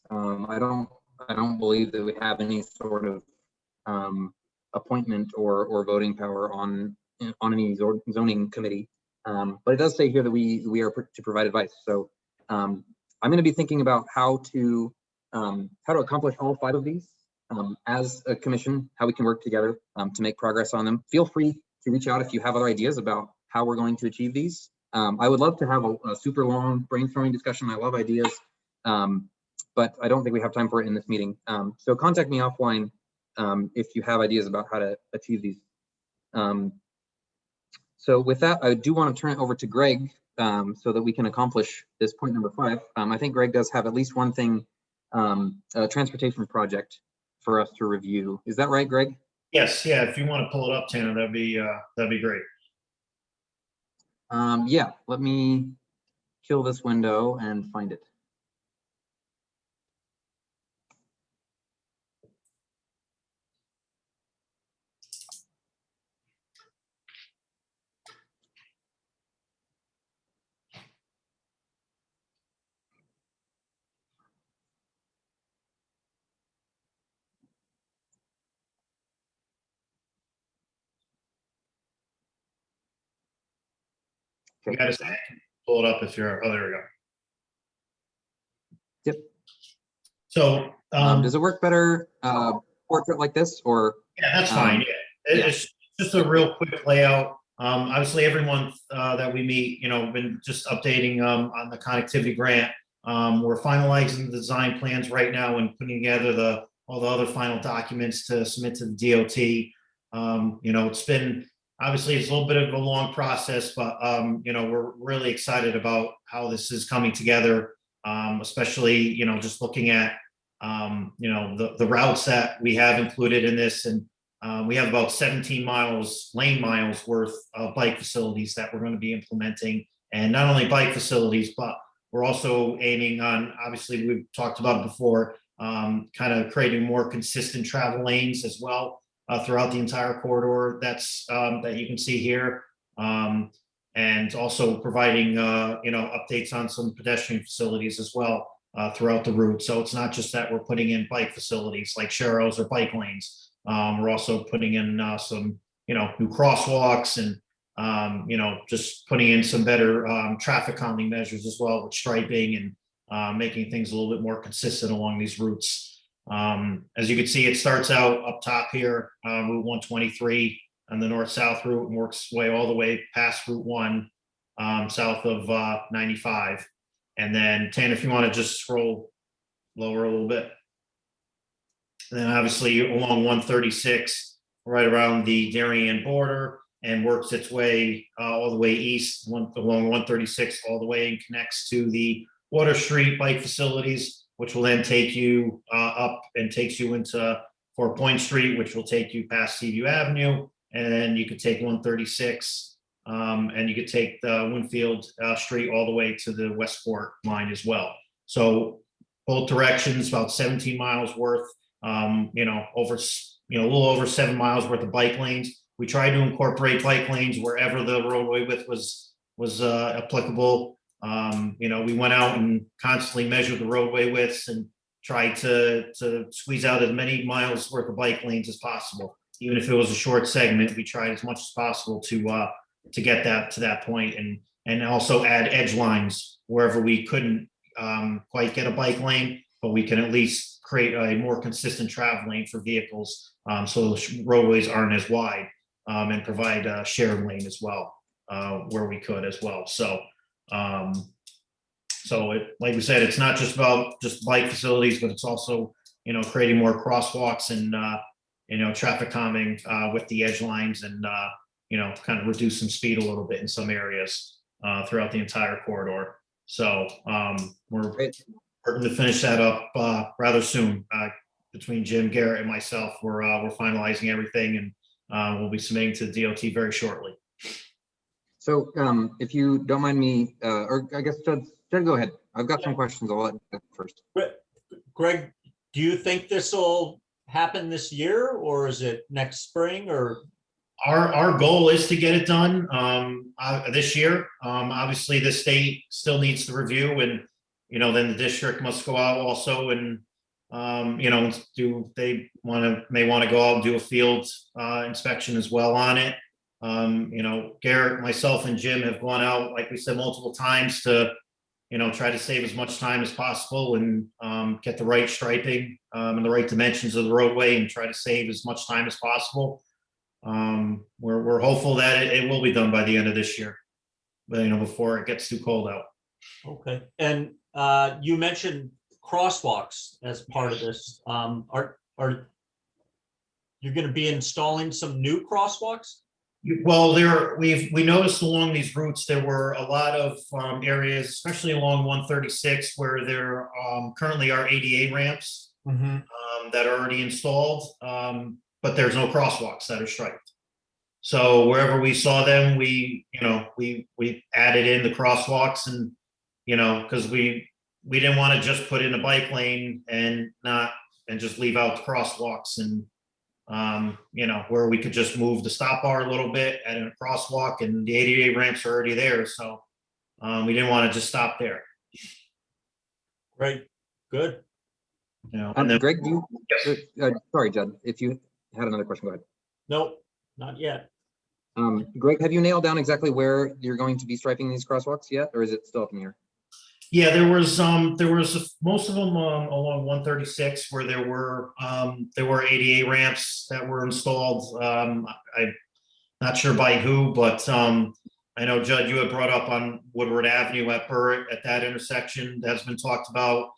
I don't believe that we have any sort of appointment or voting power on any zoning committee, but it does say here that we are to provide advice. So I'm going to be thinking about how to accomplish all 5 of these as a commission, how we can work together to make progress on them. Feel free to reach out if you have other ideas about how we're going to achieve these. I would love to have a super long brainstorming discussion. I love ideas, but I don't think we have time for it in this meeting. So contact me offline if you have ideas about how to achieve these. So with that, I do want to turn it over to Greg so that we can accomplish this point number 5. I think Greg does have at least one thing, a transportation project for us to review. Is that right, Greg? Yes, yeah, if you want to pull it up, Tanner, that'd be great. Yeah, let me kill this window and find it. You got to pull it up if you're, oh, there we go. Yep. So does it work better portrait like this, or? Yeah, that's fine. Yeah. It's just a real quick layout. Obviously, every month that we meet, been just updating on the connectivity grant. We're finalizing the design plans right now and putting together all the other final documents to submit to the DOT. It's been, obviously, it's a little bit of a long process, but we're really excited about how this is coming together, especially just looking at the routes that we have included in this, and we have about 17 lane miles worth of bike facilities that we're going to be implementing, and not only bike facilities, but we're also aiming on, obviously we've talked about it before, kind of creating more consistent travel lanes as well. Throughout the entire corridor that you can see here, and also providing updates on some pedestrian facilities as well throughout the route. So it's not just that we're putting in bike facilities like sharrows or bike lanes. We're also putting in some new crosswalks and just putting in some better traffic calming measures as well, with striping and making things a little bit more consistent along these routes. As you can see, it starts out up top here, Route 123 on the north-south route, and works way all the way past Route 1 south of 95. And then, Tan, if you want to just scroll lower a little bit. And then obviously along 136, right around the Darien border, and works its way all the way east along 136 all the way, and connects to the Water Street bike facilities, which will then take you up and takes you into Fort Point Street, which will take you past Seaview Avenue. And then you could take 136 and you could take the Winfield Street all the way to the Westport line as well. So both directions, about 17 miles worth. a little over 7 miles worth of bike lanes. We tried to incorporate bike lanes wherever the roadway width was applicable. We went out and constantly measured the roadway widths and tried to squeeze out as many miles worth of bike lanes as possible. Even if it was a short segment, we tried as much as possible to get that to that point, and also add edge lines wherever we couldn't quite get a bike lane, but we can at least create a more consistent travel lane for vehicles, so the roadways aren't as wide, and provide a shared lane as well, where we could as well. Like we said, it's not just about just bike facilities, but it's also, creating more crosswalks and, traffic calming with the edge lines and, kind of reduce some speed a little bit in some areas throughout the entire corridor. So we're hoping to finish that up rather soon. Between Jim, Garrett, and myself, we're finalizing everything, and we'll be submitting to the DOT very shortly. So if you don't mind me, or I guess Judd, go ahead. I've got some questions. I'll let you first. Greg, do you think this will happen this year, or is it next spring, or? Our goal is to get it done this year. Obviously, the state still needs to review, and then the district must go out also and they may want to go out and do a field inspection as well on it. Garrett, myself, and Jim have gone out, like we said, multiple times to try to save as much time as possible and get the right striping and the right dimensions of the roadway and try to save as much time as possible. We're hopeful that it will be done by the end of this year, but before it gets too cold out. Okay. And you mentioned crosswalks as part of this. Are you going to be installing some new crosswalks? Well, we noticed along these routes there were a lot of areas, especially along 136, where there currently are ADA ramps that are already installed, but there's no crosswalks that are striped. So wherever we saw them, we added in the crosswalks, and because we didn't want to just put in a bike lane and just leave out the crosswalks, and where we could just move the stop bar a little bit, add in a crosswalk, and the ADA ramps are already there. So we didn't want to just stop there. Great, good. And then, Greg, yes. Sorry, Judd, if you had another question, go ahead. Nope, not yet. Greg, have you nailed down exactly where you're going to be striping these crosswalks yet, or is it still up in the air? Yeah, there was most of them along 136 where there were ADA ramps that were installed. I'm not sure by who, but I know, Judd, you had brought up on Woodward Avenue at Burt at that intersection that's been talked about.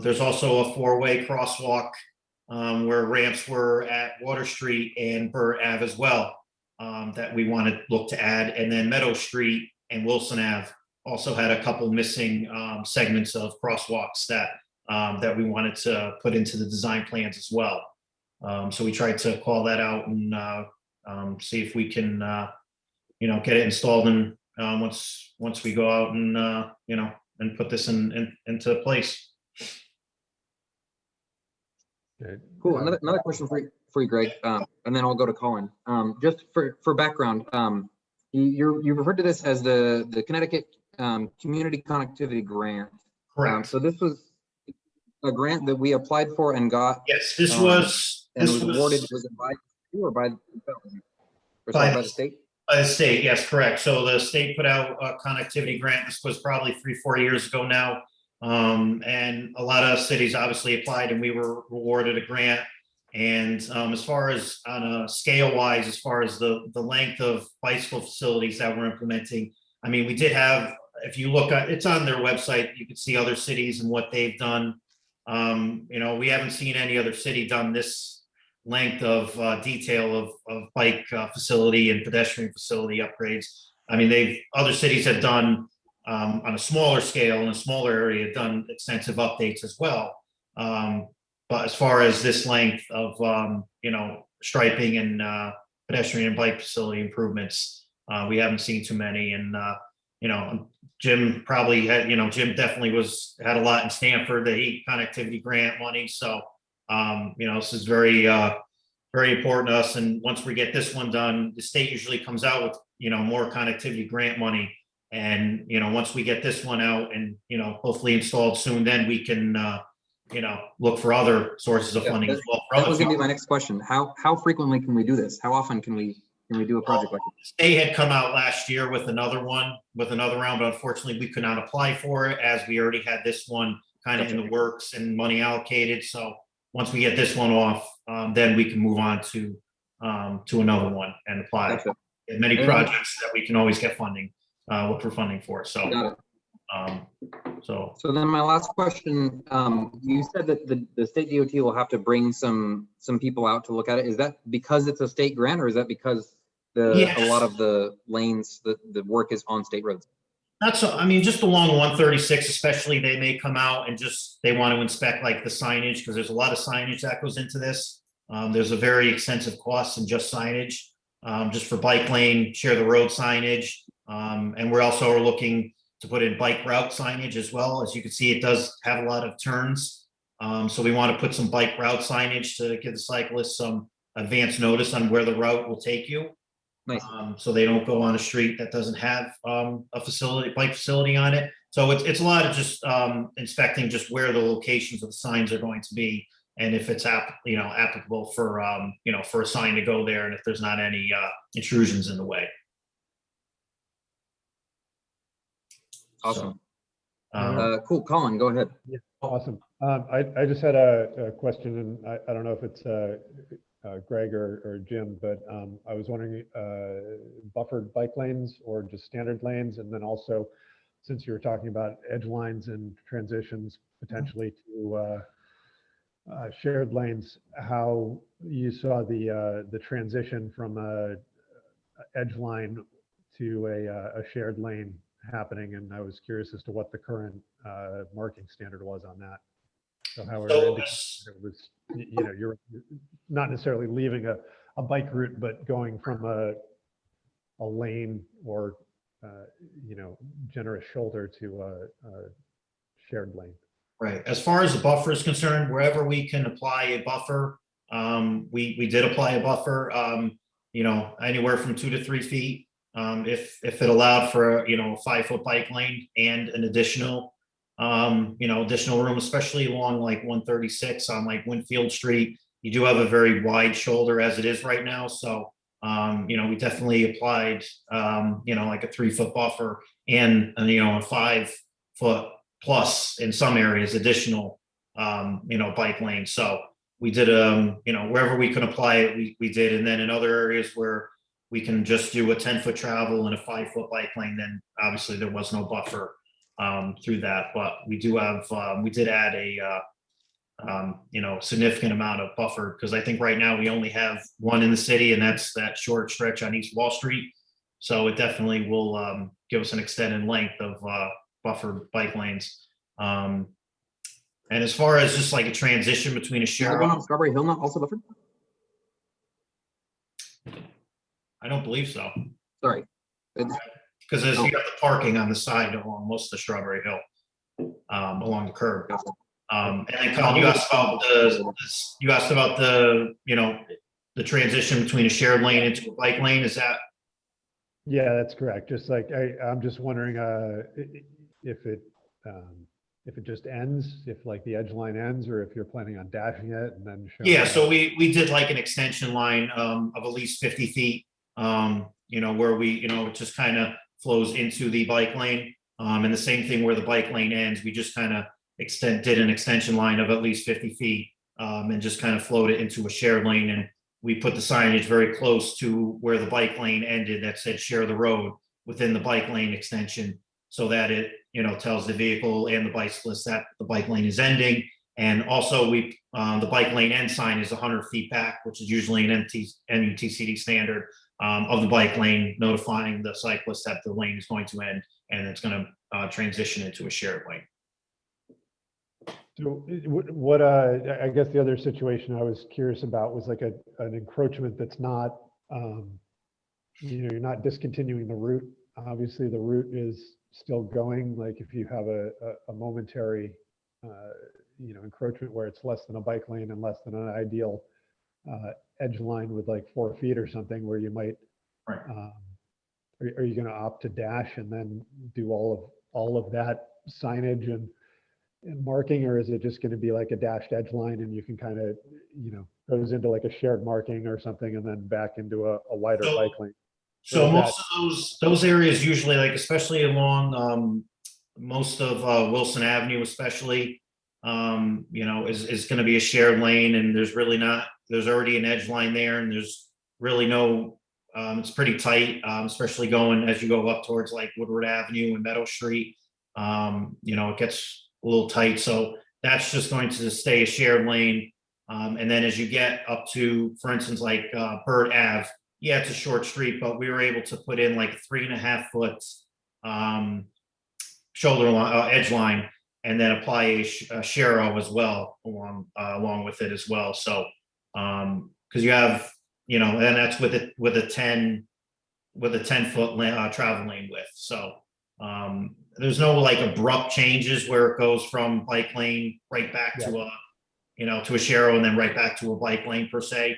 There's also a four-way crosswalk where ramps were at Water Street and Burt Ave as well that we want to look to add, and then Meadow Street and Wilson Ave also had a couple missing segments of crosswalks that we wanted to put into the design plans as well. So we tried to call that out and see if we can, get it installed, and once we go out and and put this into place. Cool. Another question for you, Greg, and then I'll go to Colin. Just for background, you referred to this as the Connecticut Community Connectivity Grant. Correct. So this was a grant that we applied for and got. Yes, this was awarded. Was it by you or by the state? By the state, yes, correct. So the state put out a connectivity grant. This was probably 3-4 years ago now. And a lot of cities obviously applied, and we were awarded a grant. And as far as on a scale wise, as far as the length of bicycle facilities that we're implementing, I mean, we did have, if you look at, it's on their website, you can see other cities and what they've done. We haven't seen any other city done this length of detail of bike facility and pedestrian facility upgrades. I mean, other cities have done on a smaller scale in a smaller area, done extensive updates as well. But as far as this length of striping and pedestrian and bike facility improvements, we haven't seen too many. And Jim probably had, Jim definitely had a lot in Stanford, the connectivity grant money. So This is very, very important to us. And once we get this one done, the state usually comes out with, more connectivity grant money. And, once we get this one out and, hopefully installed soon, then we can, look for other sources of funding as well. That was gonna be my next question. How frequently can we do this? How often can we do a project like this? They had come out last year with another one, with another round, but unfortunately we could not apply for it as we already had this one kind of in the works and money allocated. So once we get this one off, then we can move on to another one and apply. Gotcha. And many projects that we can always get funding, look for funding for. So, Got it. So then my last question, you said that the state DOT will have to bring some people out to look at it. Is that because it's a state grant, or is that because a lot of the lanes, the work is on state roads? Not so, just along 136 especially, they may come out and they want to inspect like the signage, because there's a lot of signage that goes into this. There's a very extensive cost in just signage, just for bike lane, share the road signage. And we're also looking to put in bike route signage as well. As you can see, it does have a lot of turns. So we want to put some bike route signage to give the cyclists some advance notice on where the route will take you. Nice. So they don't go on a street that doesn't have a bike facility on it. So it's a lot of just inspecting just where the locations of the signs are going to be, and if it's applicable for for a sign to go there, and if there's not any intrusions in the way. Awesome. So, Cool. Colin, go ahead. Yeah, awesome. I just had a question, and I don't know if it's Greg or Jim, but I was wondering, buffered bike lanes or just standard lanes, and then also, since you were talking about edge lines and transitions potentially to shared lanes, how you saw the transition from a edge line to a shared lane happening, and I was curious as to what the current marking standard was on that. So how it was, you're not necessarily leaving a bike route, but going from a lane or generous shoulder to a shared lane. right. As far as the buffer is concerned, wherever we can apply a buffer, we did apply a buffer. Anywhere from 2 to 3 feet. If it allowed for a 5-foot bike lane and an additional room, especially along like 136 on like Winfield Street. You do have a very wide shoulder as it is right now. So, we definitely applied, like a 3-foot buffer and a 5-foot plus in some areas, additional, bike lane. So we did, wherever we could apply it, we did. And then in other areas where we can just do a 10-foot travel and a 5-foot bike lane, then obviously there was no buffer through that, but we do have, we did add a, significant amount of buffer, because I think right now we only have one in the city, and that's that short stretch on East Wall Street. So it definitely will give us an extended length of buffered bike lanes. And as far as just like a transition between a share. Strawberry Hill not also buffered? I don't believe so. Sorry. Because you got the parking on the side along most of the Strawberry Hill, along the curb. And then Colin, you asked about the transition between a shared lane into a bike lane. Is that? Yeah, that's correct. Just like I'm just wondering if it just ends, if like the edge line ends, or if you're planning on dashing it and then. Yeah, so we did like an extension line of at least 50 feet. Where it just kind of flows into the bike lane. And the same thing where the bike lane ends, we just kind of did an extension line of at least 50 feet and just kind of flowed it into a shared lane. And we put the signage very close to where the bike lane ended that said share the road within the bike lane extension, so that it, tells the vehicle and the bicyclist that the bike lane is ending. And also the bike lane end sign is 100 feet back, which is usually an NUTCD standard of the bike lane, notifying the cyclist that the lane is going to end and it's going to transition into a shared lane. So what I guess the other situation I was curious about was like an encroachment that's not, you're not discontinuing the route. Obviously the route is still going. Like if you have a momentary encroachment where it's less than a bike lane and less than an ideal edge line with like 4 feet or something, where you might, Right. are you going to opt to dash and then do all of that signage and marking, or is it just going to be like a dashed edge line and you can kind of, goes into like a shared marking or something and then back into a wider So- bike lane? So Or is most of those areas usually, like especially along most of Wilson Avenue, especially, is going to be a shared lane, and there's already an edge line there, and there's really no. It's pretty tight, especially going as you go up towards like Woodward Avenue and Meadow Street. It gets a little tight, so that's just going to stay a shared lane. And then as you get up to, for instance, like Bird Ave. Yeah, it's a short street, but we were able to put in like 3.5 foot shoulder line, edge line, and then apply a sharrow as well along with it as well. So, because you have, and that's with a 10 foot travel lane width. So, there's no like abrupt changes where it goes from bike lane right back to a sharrow and then right back to a bike lane per se.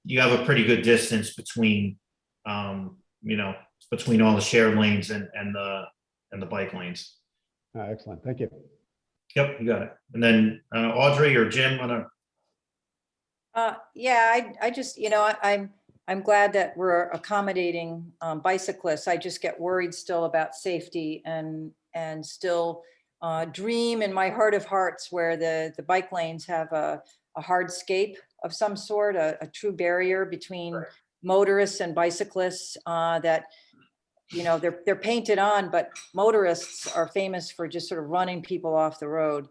You have a pretty good distance between all the shared lanes and the bike lanes. Excellent. Thank you. Yep, you got it. And then Audrey or Jim wanna? Yeah, I just, I'm glad that we're accommodating bicyclists. I just get worried still about safety and still dream in my heart of hearts where the bike lanes have a hardscape of some sort, a true barrier between motorists and bicyclists that, they're painted on, but motorists are famous for just sort of running people off the road.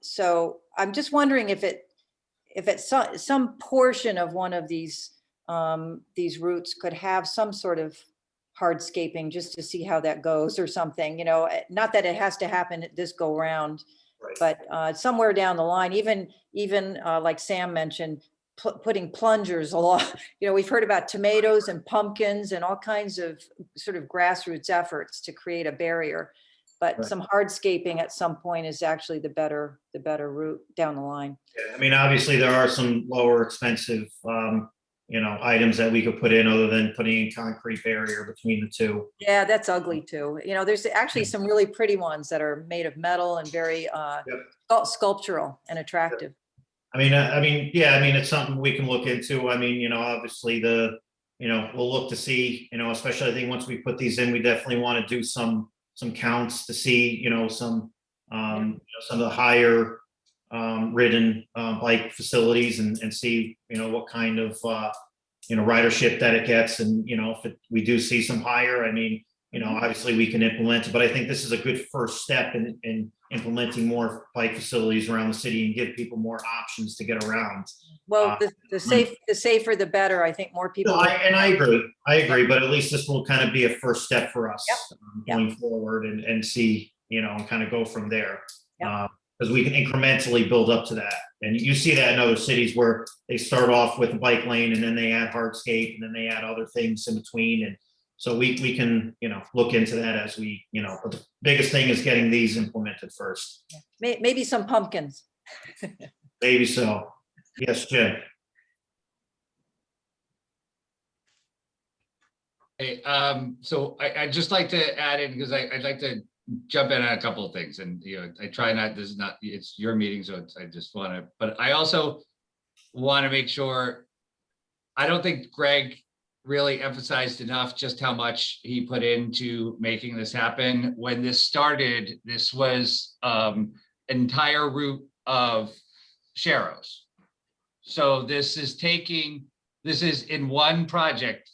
So I'm just wondering if it's some portion of one of these routes could have some sort of hardscaping just to see how that goes or something, not that it has to happen at this go round. But somewhere down the line, even like Sam mentioned, putting plungers along, we've heard about tomatoes and pumpkins and all kinds of sort of grassroots efforts to create a barrier. But some hardscaping at some point is actually the better route down the line. I mean, obviously there are some lower expensive, items that we could put in other than putting in concrete barrier between the two. Yeah, that's ugly too. There's actually some really pretty ones that are made of metal and very sculptural and attractive. It's something we can look into. Obviously we'll look to see, especially I think once we put these in, we definitely want to do some counts to see, some of the higher ridden bike facilities and see, what kind of, ridership that it gets. And, if we do see some higher, obviously we can implement it, but I think this is a good first step in implementing more bike facilities around the city and give people more options to get around. Well, the safer, the better. I think more people. I agree, but at least this will kind of be a first step for us going forward and see, and kind of go from there. Because we can incrementally build up to that. And you see that in other cities where they start off with a bike lane and then they add hardscape and then they add other things in between. And so we can, look into that as we, but the biggest thing is getting these implemented first. Maybe some pumpkins. Maybe so. Yes, Jim. Hey, so I'd just like to add in, because I'd like to jump in on a couple of things, and I try not, this is not, it's your meeting, so I just want to, but I also want to make sure, I don't think Greg really emphasized enough just how much he put into making this happen. When this started, this was entire route of sharrows. So this is in one project,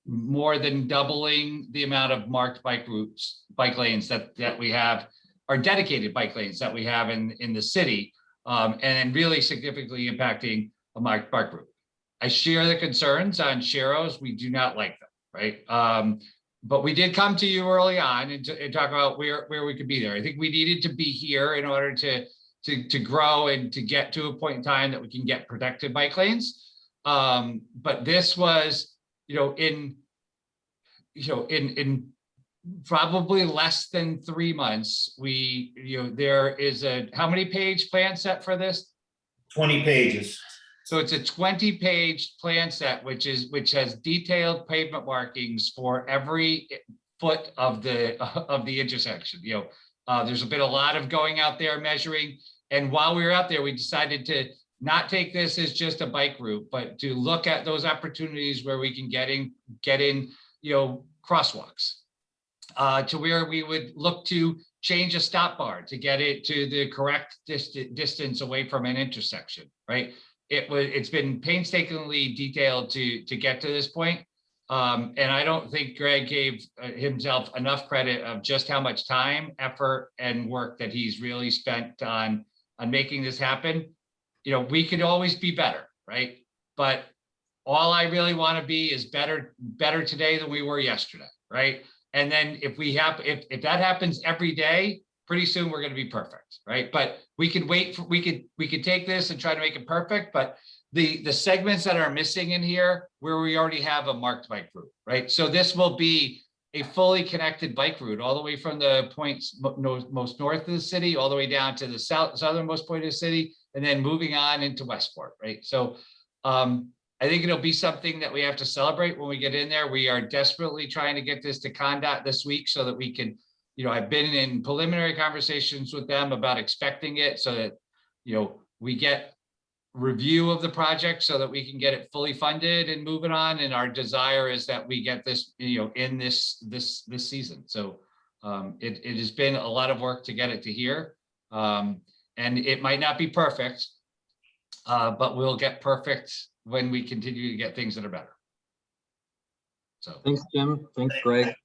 more than doubling the amount of marked bike lanes that we have, or dedicated bike lanes that we have in the city, and really significantly impacting a marked bike route. I share the concerns on sharrows. We do not like them, right? But we did come to you early on and talk about where we could be there. I think we needed to be here in order to grow and to get to a point in time that we can get protected bike lanes. But this was, in probably less than 3 months, there is how many page plan set for this? 20 pages. So it's a 20-page plan set, which has detailed pavement markings for every foot of the intersection. There's been a lot of going out there measuring. And while we were out there, we decided to not take this as just a bike route, but to look at those opportunities where we can get in, crosswalks. To where we would look to change a stop bar to get it to the correct distance away from an intersection, right? It's been painstakingly detailed to get to this point. And I don't think Greg gave himself enough credit of just how much time, effort, and work that he's really spent on making this happen. We could always be better, right? But all I really want to be is better today than we were yesterday, right? And then if that happens every day, pretty soon we're going to be perfect, right? But we could take this and try to make it perfect, but the segments that are missing in here where we already have a marked bike route, right? So this will be a fully connected bike route all the way from the points most north of the city, all the way down to the southernmost point of the city, and then moving on into Westport, right? So I think it'll be something that we have to celebrate when we get in there. We are desperately trying to get this to CONDOT this week so that we can, I've been in preliminary conversations with them about expecting it so that, we get review of the project so that we can get it fully funded and moving on. And our desire is that we get this, in this season. So it has been a lot of work to get it to here. And it might not be perfect, but we'll get perfect when we continue to get things that are better. So Thanks, Jim. Thanks, Greg.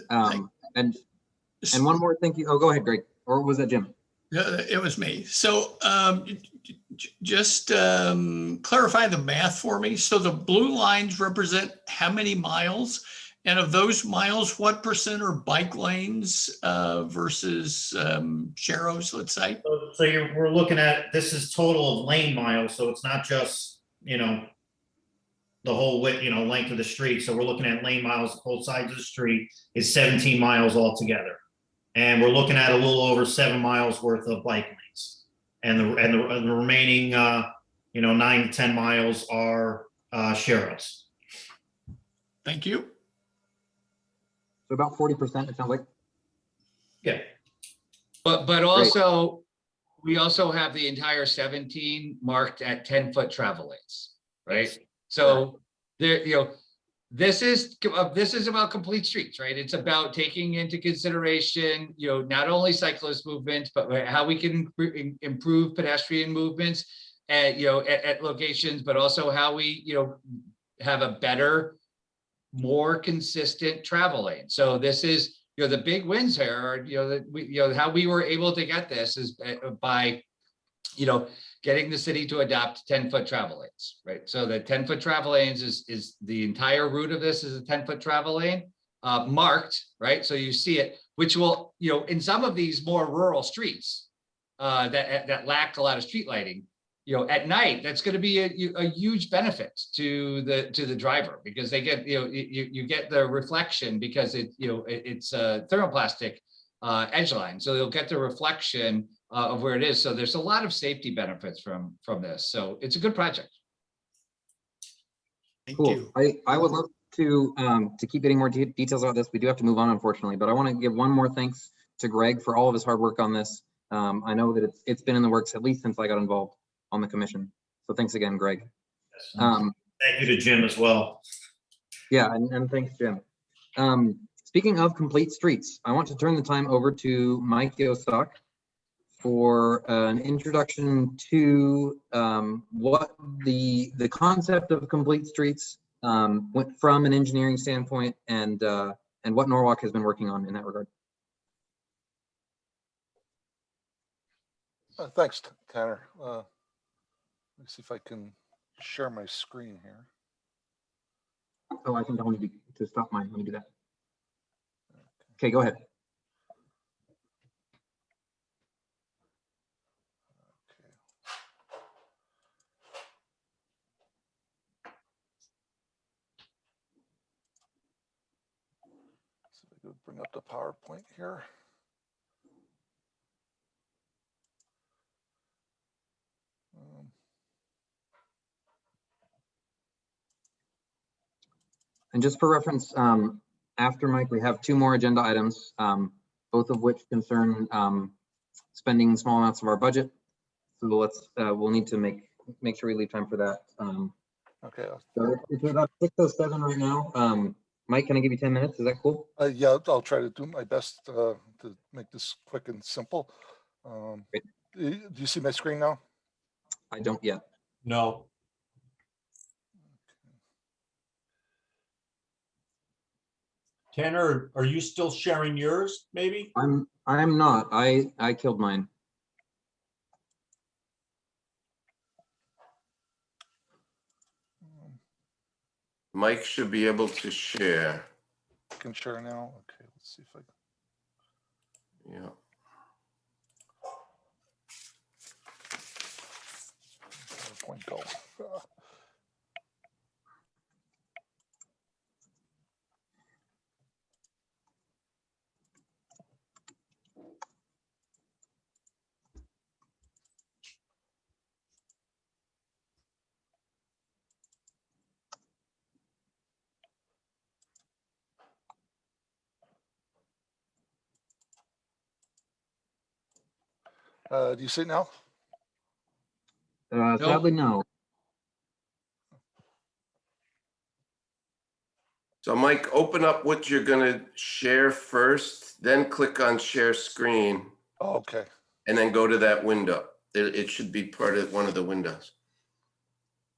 And one more thank you. Oh, go ahead, Greg. Or was that Jim? It was me. So just clarify the math for me. So the blue lines represent how many miles? And of those miles, what percent are bike lanes versus sharrows, let's say? So we're looking at, this is total of lane miles. So it's not just, the whole width, length of the street. So we're looking at lane miles, both sides of the street is 17 miles altogether. And we're looking at a little over 7 miles worth of bike lanes. And the remaining, 9 to 10 miles are sharrows. Thank you. So about 40%, it sounds like. Yeah. But also, we also have the entire 17 marked at 10-foot travel lanes, right? So there, this is about complete streets, right? It's about taking into consideration, not only cyclist movements, but how we can improve pedestrian movements at locations, but also how we, have a better, more consistent travel lane. So this is, the big wins here are, how we were able to get this is by, getting the city to adopt 10-foot travel lanes, right? So the 10-foot travel lanes is the entire route of this is a 10-foot travel lane, marked, right? So you see it, which will, in some of these more rural streets that lack a lot of street lighting, at night, that's going to be a huge benefit to the driver because they get, you get the reflection because it's a thermoplastic edge line. So they'll get the reflection of where it is. So there's a lot of safety benefits from this. So it's a good project. Cool. I would love to keep getting more details about this. We do have to move on, unfortunately, but I want to give one more thanks to Greg for all of his hard work on this. I know that it's been in the works at least since I got involved on the commission. So thanks again, Greg. Thank you to Jim as well. Yeah, and thanks, Jim. Speaking of complete streets, I want to turn the time over to Mike Yostock for an introduction to what the concept of complete streets went from an engineering standpoint and what Norwalk has been working on in that regard. Thanks, Tanner. Let me see if I can share my screen here. Oh, I think I'll need to stop mine. Let me do that. Okay, go ahead. Go bring up the PowerPoint here. And just for reference, after Mike, we have 2 more agenda items, both of which concern spending small amounts of our budget. So we'll need to make sure we leave time for that. Okay. So it's about 6:07 right now. Mike, can I give you 10 minutes? Is that cool? Yeah, I'll try to do my best to make this quick and simple. Do you see my screen now? I don't yet. No. Tanner, are you still sharing yours, maybe? I'm not. I killed mine. Mike should be able to share. Can share now. Okay, let's see if I can. Yeah. PowerPoint go. Do you see it now? Sadly, no. So Mike, open up what you're gonna share first, then click on share screen. Oh, okay. And then go to that window. It should be part of one of the windows.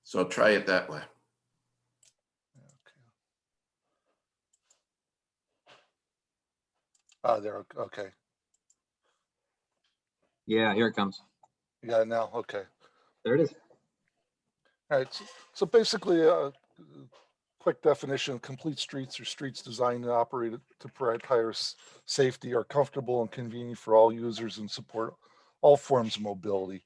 So try it that way. There, okay. Yeah, here it comes. You got it now, okay. There it is. All right, so basically, quick definition, complete streets are streets designed and operated to prioritize safety, are comfortable and convenient for all users and support all forms of mobility.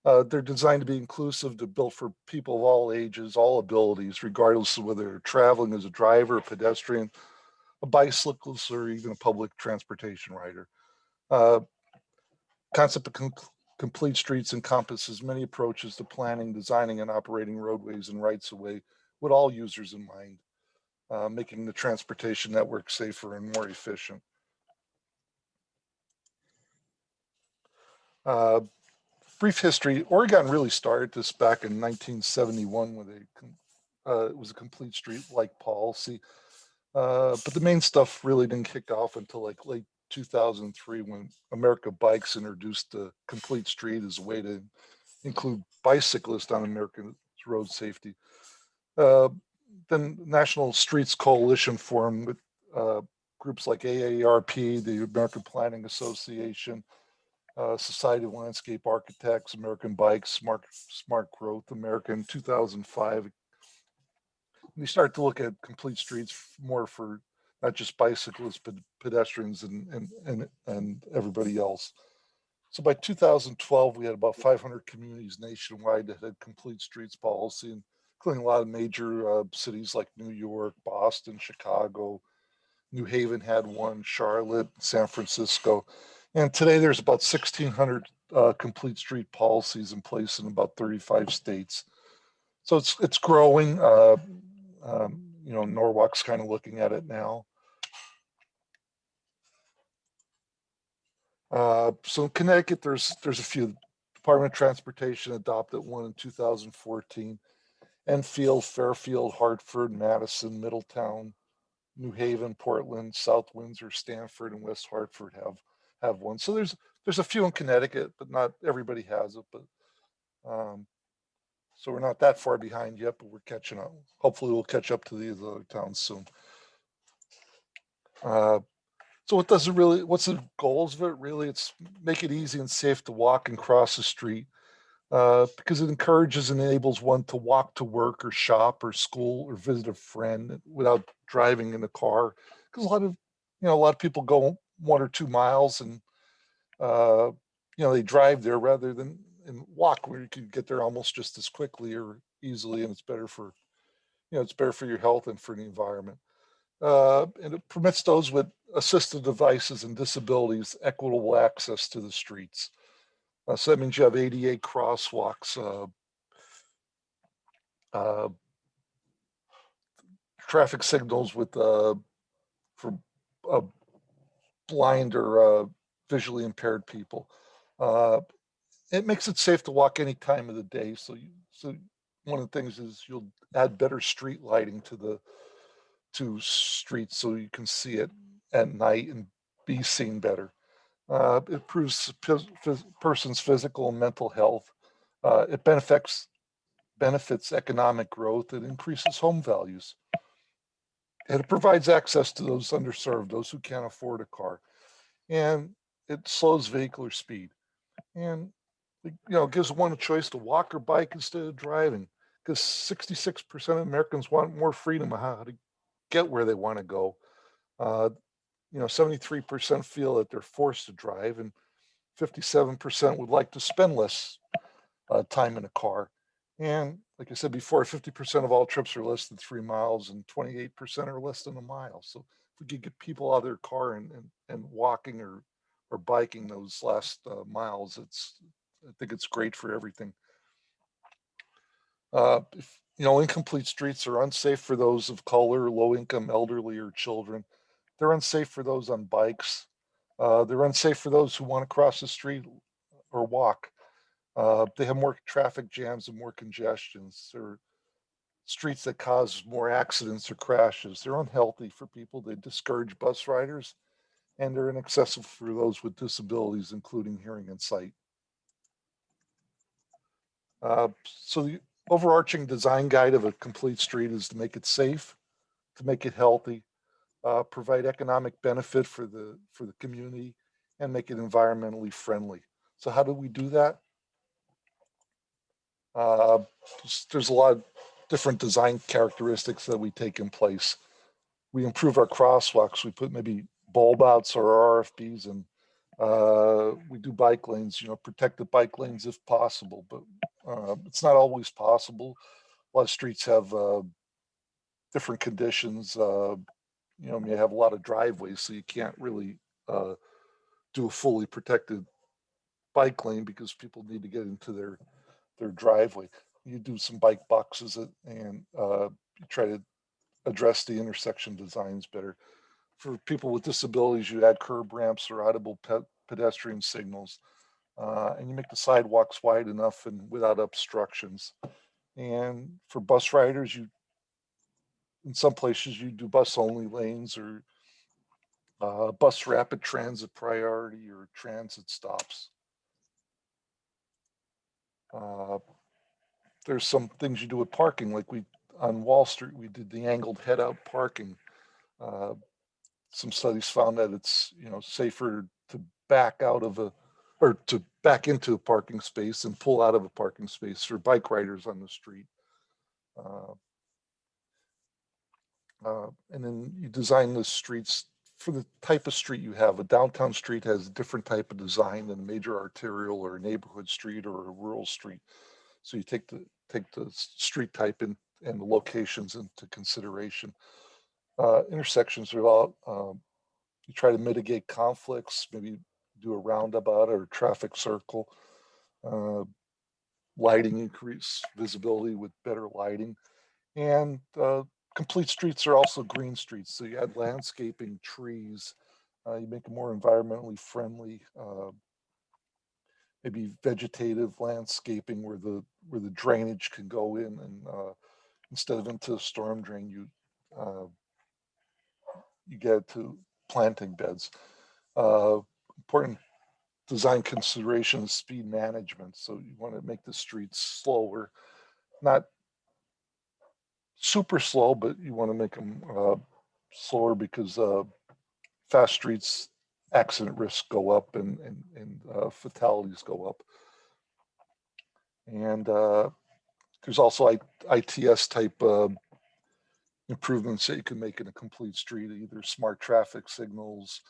They're designed to be inclusive, to built for people of all ages, all abilities, regardless of whether they're traveling as a driver, a pedestrian, a bicyclist, or even a public transportation rider. Concept of complete streets encompasses many approaches to planning, designing, and operating roadways and rights of way with all users in mind, making the transportation network safer and more efficient. Brief history, Oregon really started this back in 1971 when it was a complete street-like policy. But the main stuff really didn't kick off until like late 2003 when America Bikes introduced the complete street as a way to include bicyclists on American road safety. Then National Streets Coalition formed with groups like AARP, the American Planning Association, Society of Landscape Architects, American Bikes, Smart Growth America in 2005. We start to look at complete streets more for not just bicyclists, but pedestrians and everybody else. So by 2012, we had about 500 communities nationwide that had complete streets policy, including a lot of major cities like New York, Boston, Chicago, New Haven had one, Charlotte, San Francisco. And today there's about 1,600 complete street policies in place in about 35 states. So it's growing. You know, Norwalk's kind of looking at it now. So in Connecticut, there's a few. Department of Transportation adopted one in 2014. Enfield, Fairfield, Hartford, Madison, Middletown, New Haven, Portland, South Windsor, Stamford, and West Hartford have one. So there's a few in Connecticut, but not everybody has it. But so we're not that far behind yet, but we're catching up. Hopefully we'll catch up to these other towns soon. So what's the goals of it? Really, it's make it easy and safe to walk and cross the street because it encourages and enables one to walk to work or shop or school or visit a friend without driving in a car. Because a lot of people go 1 or 2 miles and they drive there rather than and walk where you can get there almost just as quickly or easily, and it's better for your health and for the environment. And it permits those with assistive devices and disabilities equitable access to the streets. So that means you have ADA crosswalks, traffic signals with for blind or visually impaired people. It makes it safe to walk any time of the day. So one of the things is you'll add better street lighting to streets so you can see it at night and be seen better. It improves person's physical and mental health. It benefits economic growth. It increases home values. And it provides access to those underserved, those who can't afford a car. And it slows vehicular speed. And gives one a choice to walk or bike instead of driving, because 66% of Americans want more freedom of how to get where they want to go. 73% feel that they're forced to drive, and 57% would like to spend less time in a car. And like I said before, 50% of all trips are less than 3 miles, and 28% are less than a mile. So if we could get people out of their car and walking or biking those last miles, I think it's great for everything. Incomplete streets are unsafe for those of color, low income, elderly, or children. They're unsafe for those on bikes. They're unsafe for those who want to cross the street or walk. They have more traffic jams and more congestions. They're streets that cause more accidents or crashes. They're unhealthy for people. They discourage bus riders, and they're inaccessible for those with disabilities, including hearing and sight. So the overarching design guide of a complete street is to make it safe, to make it healthy, provide economic benefit for the community, and make it environmentally friendly. So how do we do that? There's a lot of different design characteristics that we take in place. We improve our crosswalks. We put maybe bulb outs or RFBs, and we do bike lanes, protected bike lanes if possible, but it's not always possible. A lot of streets have different conditions. You have a lot of driveways, so you can't really do a fully protected bike lane because people need to get into their driveway. You do some bike boxes and you try to address the intersection designs better. For people with disabilities, you add curb ramps or audible pedestrian signals, and you make the sidewalks wide enough and without obstructions. And for bus riders, in some places you do bus only lanes or bus rapid transit priority or transit stops. There's some things you do with parking, like on Wall Street, we did the angled head out parking. Some studies found that it's safer to back out of to back into a parking space and pull out of a parking space for bike riders on the street. And then you design the streets for the type of street you have. A downtown street has a different type of design than a major arterial or a neighborhood street or a rural street. So you take the street type and the locations into consideration. Intersections are all, you try to mitigate conflicts, maybe do a roundabout or a traffic circle. Lighting, increase visibility with better lighting. And complete streets are also green streets. So you add landscaping, trees, you make them more environmentally friendly, maybe vegetative landscaping where the drainage can go in, and instead of into a storm drain, you get to planting beds. Important design consideration is speed management. So you want to make the streets slower, not super slow, but you want to make them slower because fast streets, accident risks go up and fatalities go up. And there's also ITS type improvements that you can make in a complete street, either smart traffic signals.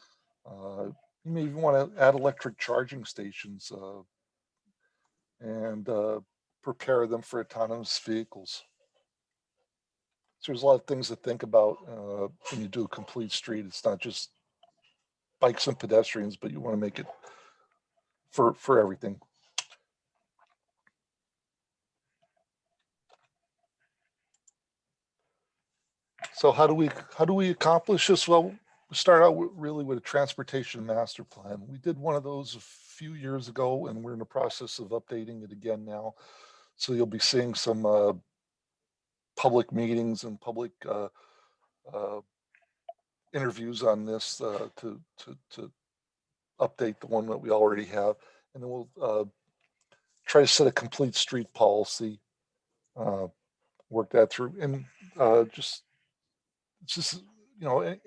You may even want to add electric charging stations and prepare them for autonomous vehicles. So there's a lot of things to think about when you do a complete street. It's not just bikes and pedestrians, but you want to make it for everything. So how do we accomplish this? Well, we start out really with a transportation master plan. We did one of those a few years ago, and we're in the process of updating it again now. So you'll be seeing some public meetings and public interviews on this to update the one that we already have, and then we'll try to set a complete street policy, work that through, and just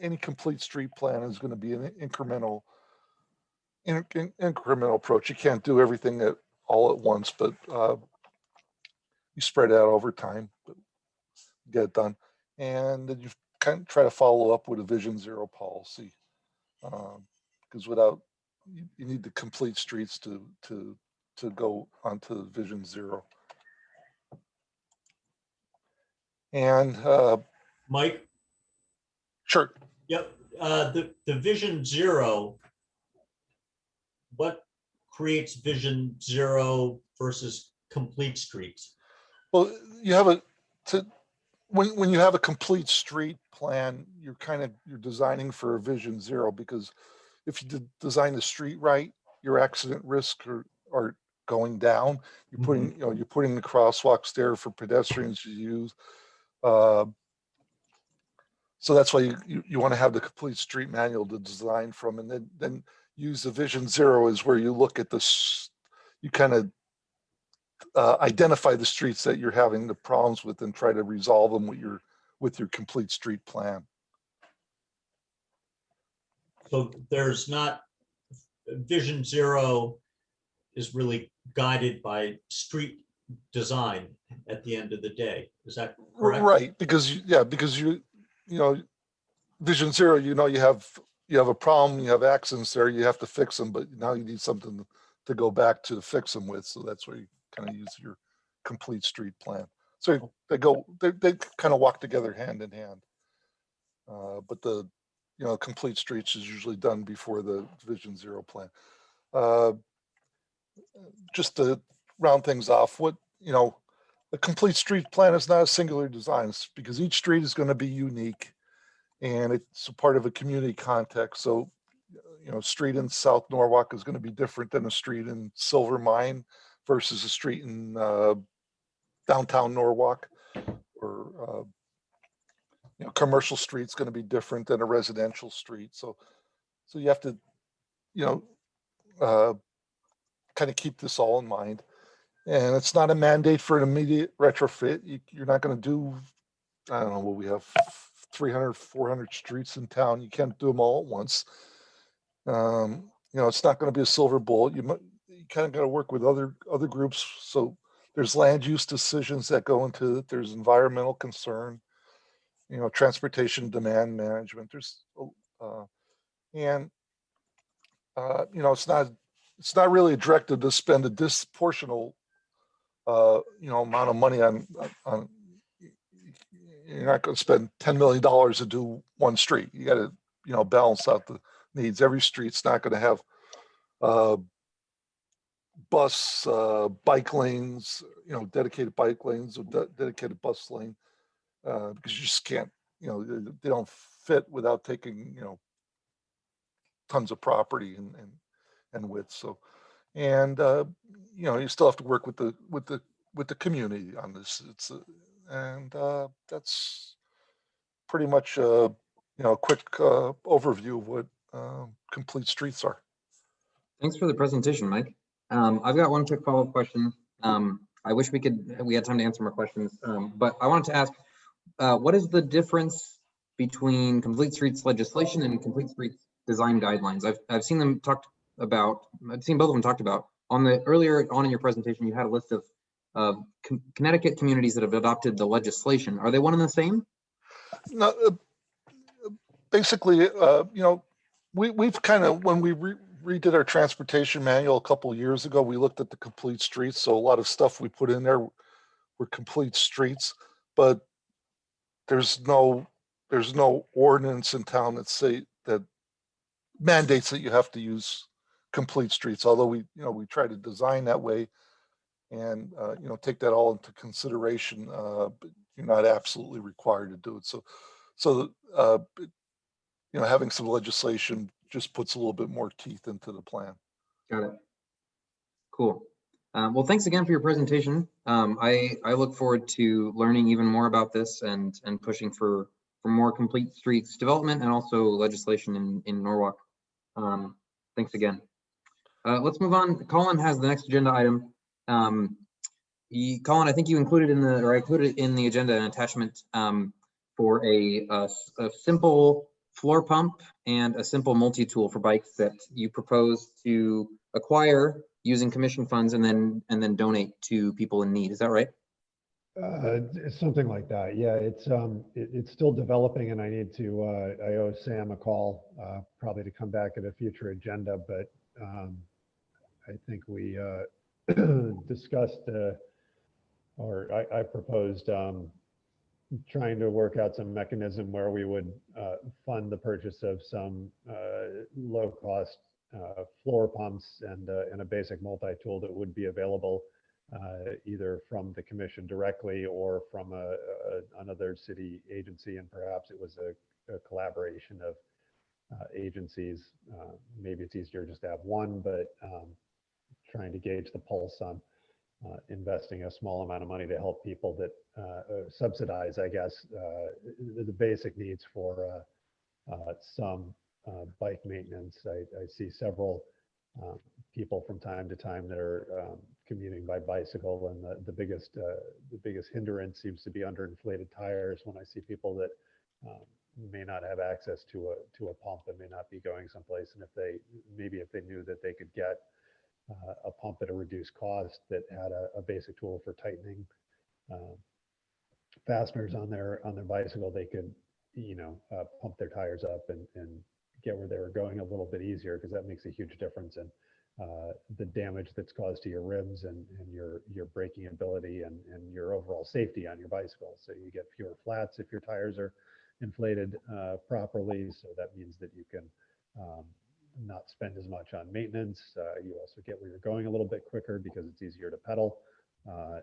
any complete street plan is going to be an incremental approach. You can't do everything all at once, but you spread it out over time, but get it done, and then you kind of try to follow up with a Vision Zero policy, because you need the complete streets to go onto Vision Zero. And Mike? Sure. Yep. The Vision Zero, what creates Vision Zero versus complete streets? Well, you have when you have a complete street plan, you're designing for a Vision Zero, because if you design the street right, your accident risk are going down. You're putting the crosswalks there for pedestrians to use. So that's why you want to have the complete street manual to design from, and then use the Vision Zero is where you look at this, you kind of identify the streets that you're having the problems with and try to resolve them with your complete street plan. So there's not, Vision Zero is really guided by street design at the end of the day. Is that correct? Right, because Vision Zero, you have a problem, you have accidents there, you have to fix them, but now you need something to go back to fix them with. So that's where you kind of use your complete street plan. So they kind of walk together hand in hand. But the complete streets is usually done before the Vision Zero plan. Just to round things off, a complete street plan is not a singular design, because each street is going to be unique, and it's a part of a community context. So, street in South Norwalk is going to be different than a street in Silver Mine versus a street in downtown Norwalk, or commercial street's going to be different than a residential street. So you have to, kind of keep this all in mind. And it's not a mandate for an immediate retrofit. You're not going to do, I don't know, what we have 300, 400 streets in town. You can't do them all at once. It's not going to be a silver bullet. You kind of got to work with other groups. So there's land use decisions that go into it. There's environmental concern, transportation demand management. It's not really directed to spend a disproportional amount of money on. You're not going to spend $10 million to do one street. You got to balance out the needs. Every street's not going to have bike lanes, dedicated bike lanes or dedicated bus lane, because you just can't, they don't fit without taking, tons of property and width. So, and you still have to work with the community on this. That's pretty much a quick overview of what complete streets are. Thanks for the presentation, Mike. I've got one quick follow-up question. I wish we had time to answer more questions, but I wanted to ask, what is the difference between complete streets legislation and complete streets design guidelines? I've seen them talked about. I've seen both of them talked about. Earlier on in your presentation, you had a list of Connecticut communities that have adopted the legislation. Are they one and the same? No, basically, we've kind of, when we redid our transportation manual a couple of years ago, we looked at the complete streets. So a lot of stuff we put in there were complete streets, but there's no ordinance in town that mandates that you have to use complete streets, although we try to design that way and, take that all into consideration, but you're not absolutely required to do it. Having some legislation just puts a little bit more teeth into the plan. Got it. Cool. Well, thanks again for your presentation. I look forward to learning even more about this and pushing for more complete streets development and also legislation in Norwalk. Thanks again. Let's move on. Colin has the next agenda item. Colin, I think you included I included in the agenda an attachment for a simple floor pump and a simple multi-tool for bikes that you propose to acquire using commission funds and then donate to people in need. Is that right? It's something like that. Yeah, it's still developing, and I owe Sam a call probably to come back at a future agenda. But I think we discussed, or I proposed trying to work out some mechanism where we would fund the purchase of some low-cost floor pumps and a basic multi-tool that would be available either from the commission directly or from another city agency, and perhaps it was a collaboration of agencies. Maybe it's easier just to have one, but trying to gauge the pulse on investing a small amount of money to help people that subsidize, I guess, the basic needs for some bike maintenance. I see several people from time to time that are commuting by bicycle, and the biggest hindrance seems to be underinflated tires. When I see people that may not have access to a pump and may not be going someplace, and if they knew that they could get a pump at a reduced cost that had a basic tool for tightening fasteners on their bicycle, they could pump their tires up and get where they were going a little bit easier, because that makes a huge difference in the damage that's caused to your ribs and your braking ability and your overall safety on your bicycle. So you get fewer flats if your tires are inflated properly. So that means that you can not spend as much on maintenance. You also get where you're going a little bit quicker because it's easier to pedal,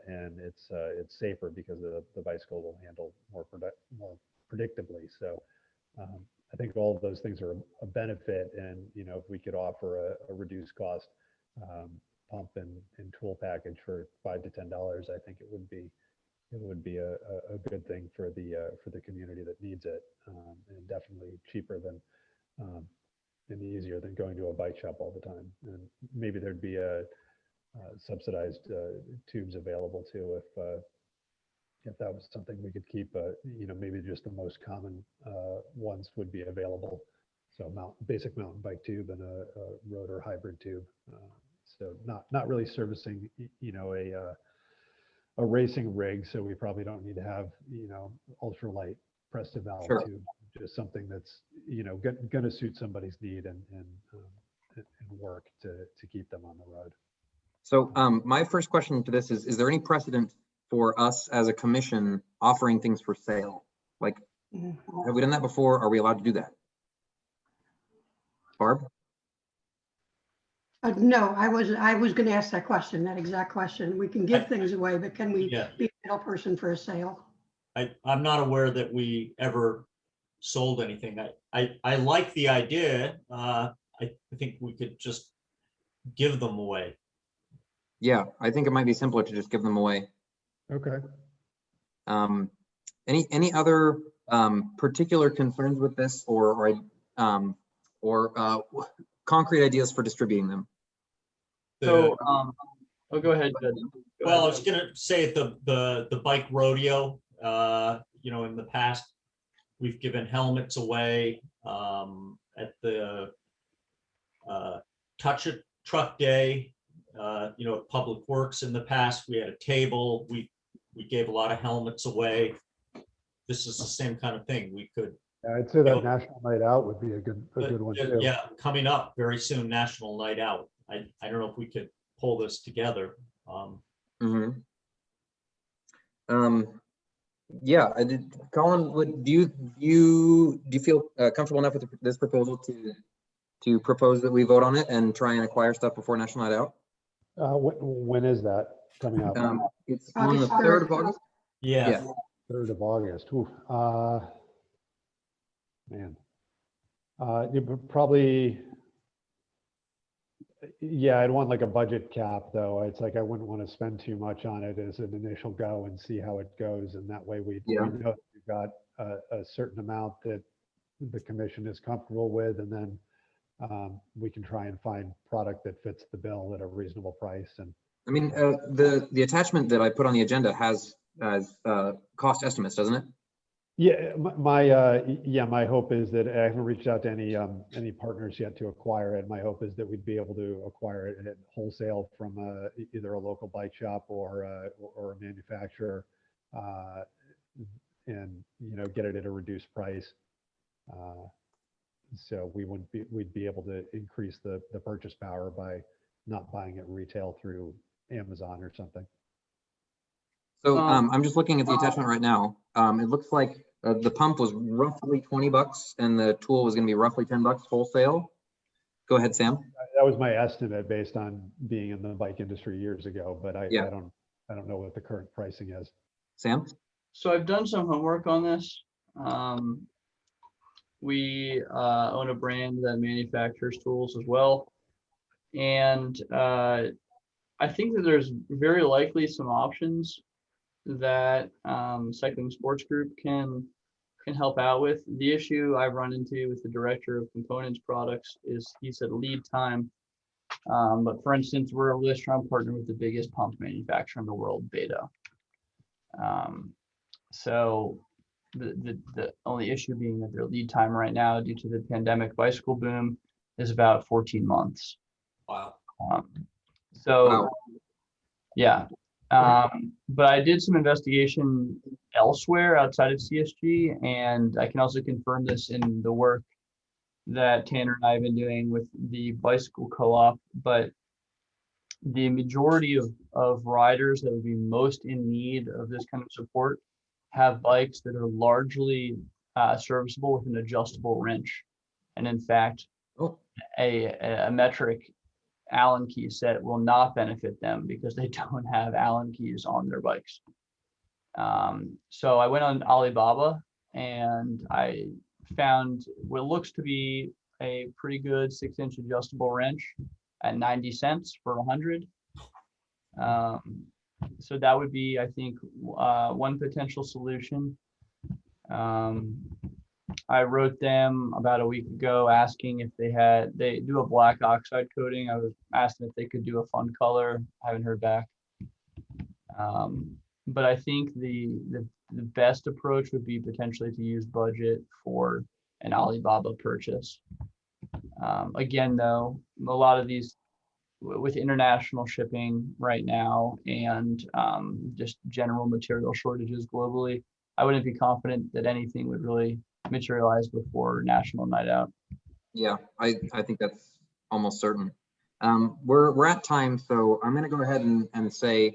and it's safer because the bicycle will handle more predictably. So I think all of those things are a benefit, and if we could offer a reduced cost pump and tool package for $5 to $10, I think it would be a good thing for the community that needs it, and definitely cheaper than and easier than going to a bike shop all the time. And maybe there'd be a subsidized tubes available too, if that was something we could keep. Maybe just the most common ones would be available. So basic mountain bike tube and a road or hybrid tube. So not really servicing a racing rig. So we probably don't need to have ultralight press to valve tube. Just something that's going to suit somebody's need and work to keep them on the road. So my first question to this is there any precedent for us as a commission offering things for sale? Like, have we done that before? Are we allowed to do that? Barb? No, I was going to ask that exact question. We can give things away, but can we be a middle person for a sale? I'm not aware that we ever sold anything. I like the idea. I think we could just give them away. Yeah, I think it might be simpler to just give them away. Okay. Any other particular concerns with this, or concrete ideas for distributing them? So, go ahead. Well, I was gonna say the bike rodeo. In the past, we've given helmets away at the Touch It Truck Day. At Public Works in the past, we had a table. We gave a lot of helmets away. This is the same kind of thing. We could. I'd say that National Night Out would be a good one too. Yeah, coming up very soon, National Night Out. I don't know if we could pull this together. Yeah, Colin, do you feel comfortable enough with this proposal to propose that we vote on it and try and acquire stuff before National Night Out. When is that coming up? It's on the 3rd of August. Yeah. 3rd of August. Ooh, man. You probably, yeah, I'd want like a budget cap though. It's like I wouldn't want to spend too much on it as an initial go and see how it goes. And that way we know that we've got a certain amount that the commission is comfortable with, and then we can try and find product that fits the bill at a reasonable price. And I mean, the attachment that I put on the agenda has cost estimates, doesn't it? yeah, my hope is that I haven't reached out to any partners yet to acquire it. My hope is that we'd be able to acquire it at wholesale from either a local bike shop or a manufacturer, and get it at a reduced price. So we'd be able to increase the purchase power by not buying it retail through Amazon or something. So I'm just looking at the attachment right now. It looks like the pump was roughly $20 and the tool was going to be roughly $10 wholesale. Go ahead, Sam. That was my estimate based on being in the bike industry years ago, but I don't know what the current pricing is. Sam? So I've done some homework on this. We own a brand that manufactures tools as well. And I think that there's very likely some options that Cycling Sports Group can help out with. The issue I've run into with the director of components products is he said lead time. But for instance, we're a really strong partner with the biggest pump manufacturer in the world, Beta. So the only issue being that their lead time right now, due to the pandemic bicycle boom, is about 14 months. Wow. Yeah. But I did some investigation elsewhere outside of CSG, and I can also confirm this in the work that Tanner and I have been doing with the bicycle co-op. But the majority of riders that would be most in need of this kind of support have bikes that are largely serviceable with an adjustable wrench. And in fact, a metric Allen key set will not benefit them because they don't have Allen keys on their bikes. So I went on Alibaba and I found what looks to be a pretty good 6-inch adjustable wrench at 90 cents for 100. So that would be, I think, one potential solution. I wrote them about a week ago asking if they do a black oxide coating. I was asking if they could do a fun color. I haven't heard back. But I think the best approach would be potentially to use budget for an Alibaba purchase. Again, though, a lot of these with international shipping right now and just general material shortages globally, I wouldn't be confident that anything would really materialize before National Night Out. Yeah, I think that's almost certain. We're at time, so I'm going to go ahead and say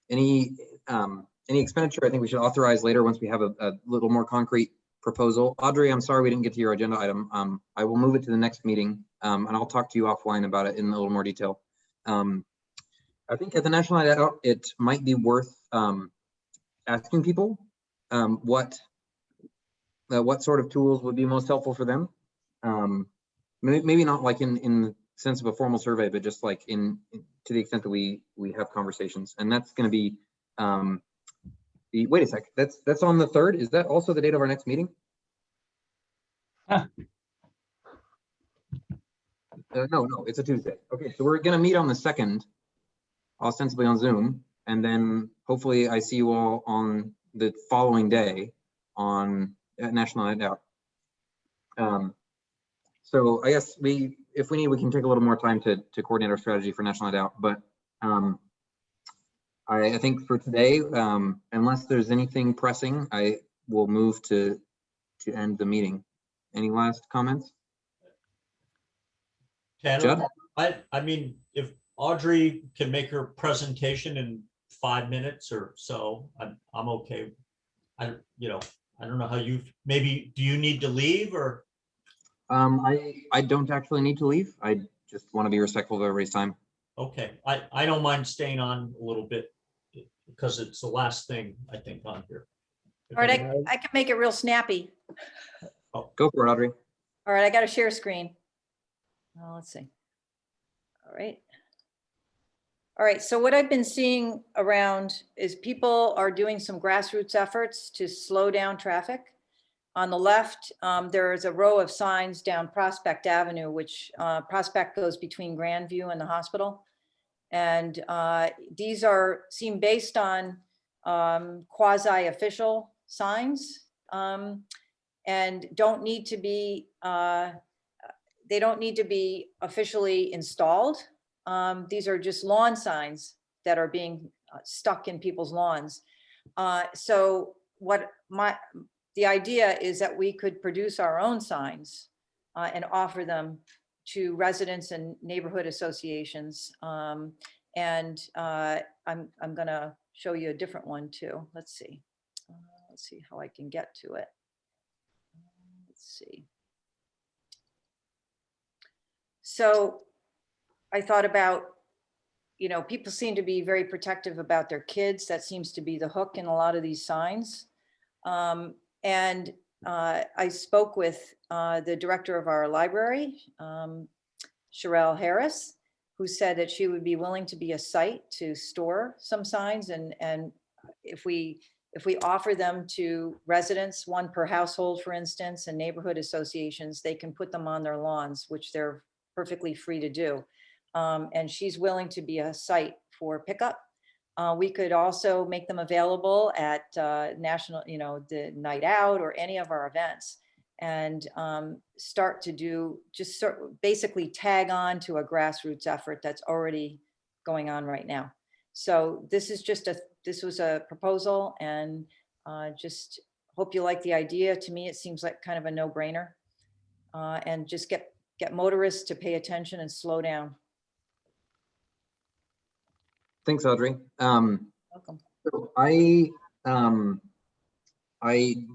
any expenditure I think we should authorize later once we have a little more concrete proposal. Audrey, I'm sorry we didn't get to your agenda item. I will move it to the next meeting, and I'll talk to you offline about it in a little more detail. I think at the National Night Out, it might be worth asking people what sort of tools would be most helpful for them. Maybe not like in the sense of a formal survey, but just like to the extent that we have conversations. And that's going to be wait a sec, that's on the 3rd. Is that also the date of our next meeting? No, it's a Tuesday. Okay, so we're going to meet on the 2nd, ostensibly on Zoom, and then hopefully I see you all on the following day at National Night Out. So I guess if we need, we can take a little more time to coordinate our strategy for National Night Out. But I think for today, unless there's anything pressing, I will move to end the meeting. Any last comments? Tanner, I mean, if Audrey can make her presentation in 5 minutes or so, I'm okay. I don't know how maybe do you need to leave or? I don't actually need to leave. I just want to be respectful of everybody's time. Okay, I don't mind staying on a little bit because it's the last thing I think on here. All right, I can make it real snappy. Go for it, Audrey. All right, I got to share screen. Let's see. All right. All right, so what I've been seeing around is people are doing some grassroots efforts to slow down traffic. On the left, there is a row of signs down Prospect Avenue, which Prospect goes between Grandview and the hospital. And these seem based on quasi-official signs and don't need to be, they don't need to be officially installed. These are just lawn signs that are being stuck in people's lawns. So what the idea is that we could produce our own signs and offer them to residents and neighborhood associations. I'm gonna show you a different one too. Let's see how I can get to it. Let's see. So I thought about, you know, people seem to be very protective about their kids. That seems to be the hook in a lot of these signs. I spoke with the director of our library, Sherelle Harris, who said that she would be willing to be a site to store some signs. And if we offer them to residents, one per household, for instance, and neighborhood associations, they can put them on their lawns, which they're perfectly free to do. And she's willing to be a site for pickup. We could also make them available at national, you know, the night out or any of our events, and start to do basically tag on to a grassroots effort that's already going on right now. So this is just this was a proposal, and just hope you like the idea. To me, it seems like kind of a no-brainer, and just get motorists to pay attention and slow down. Thanks, Audrey. Welcome. So I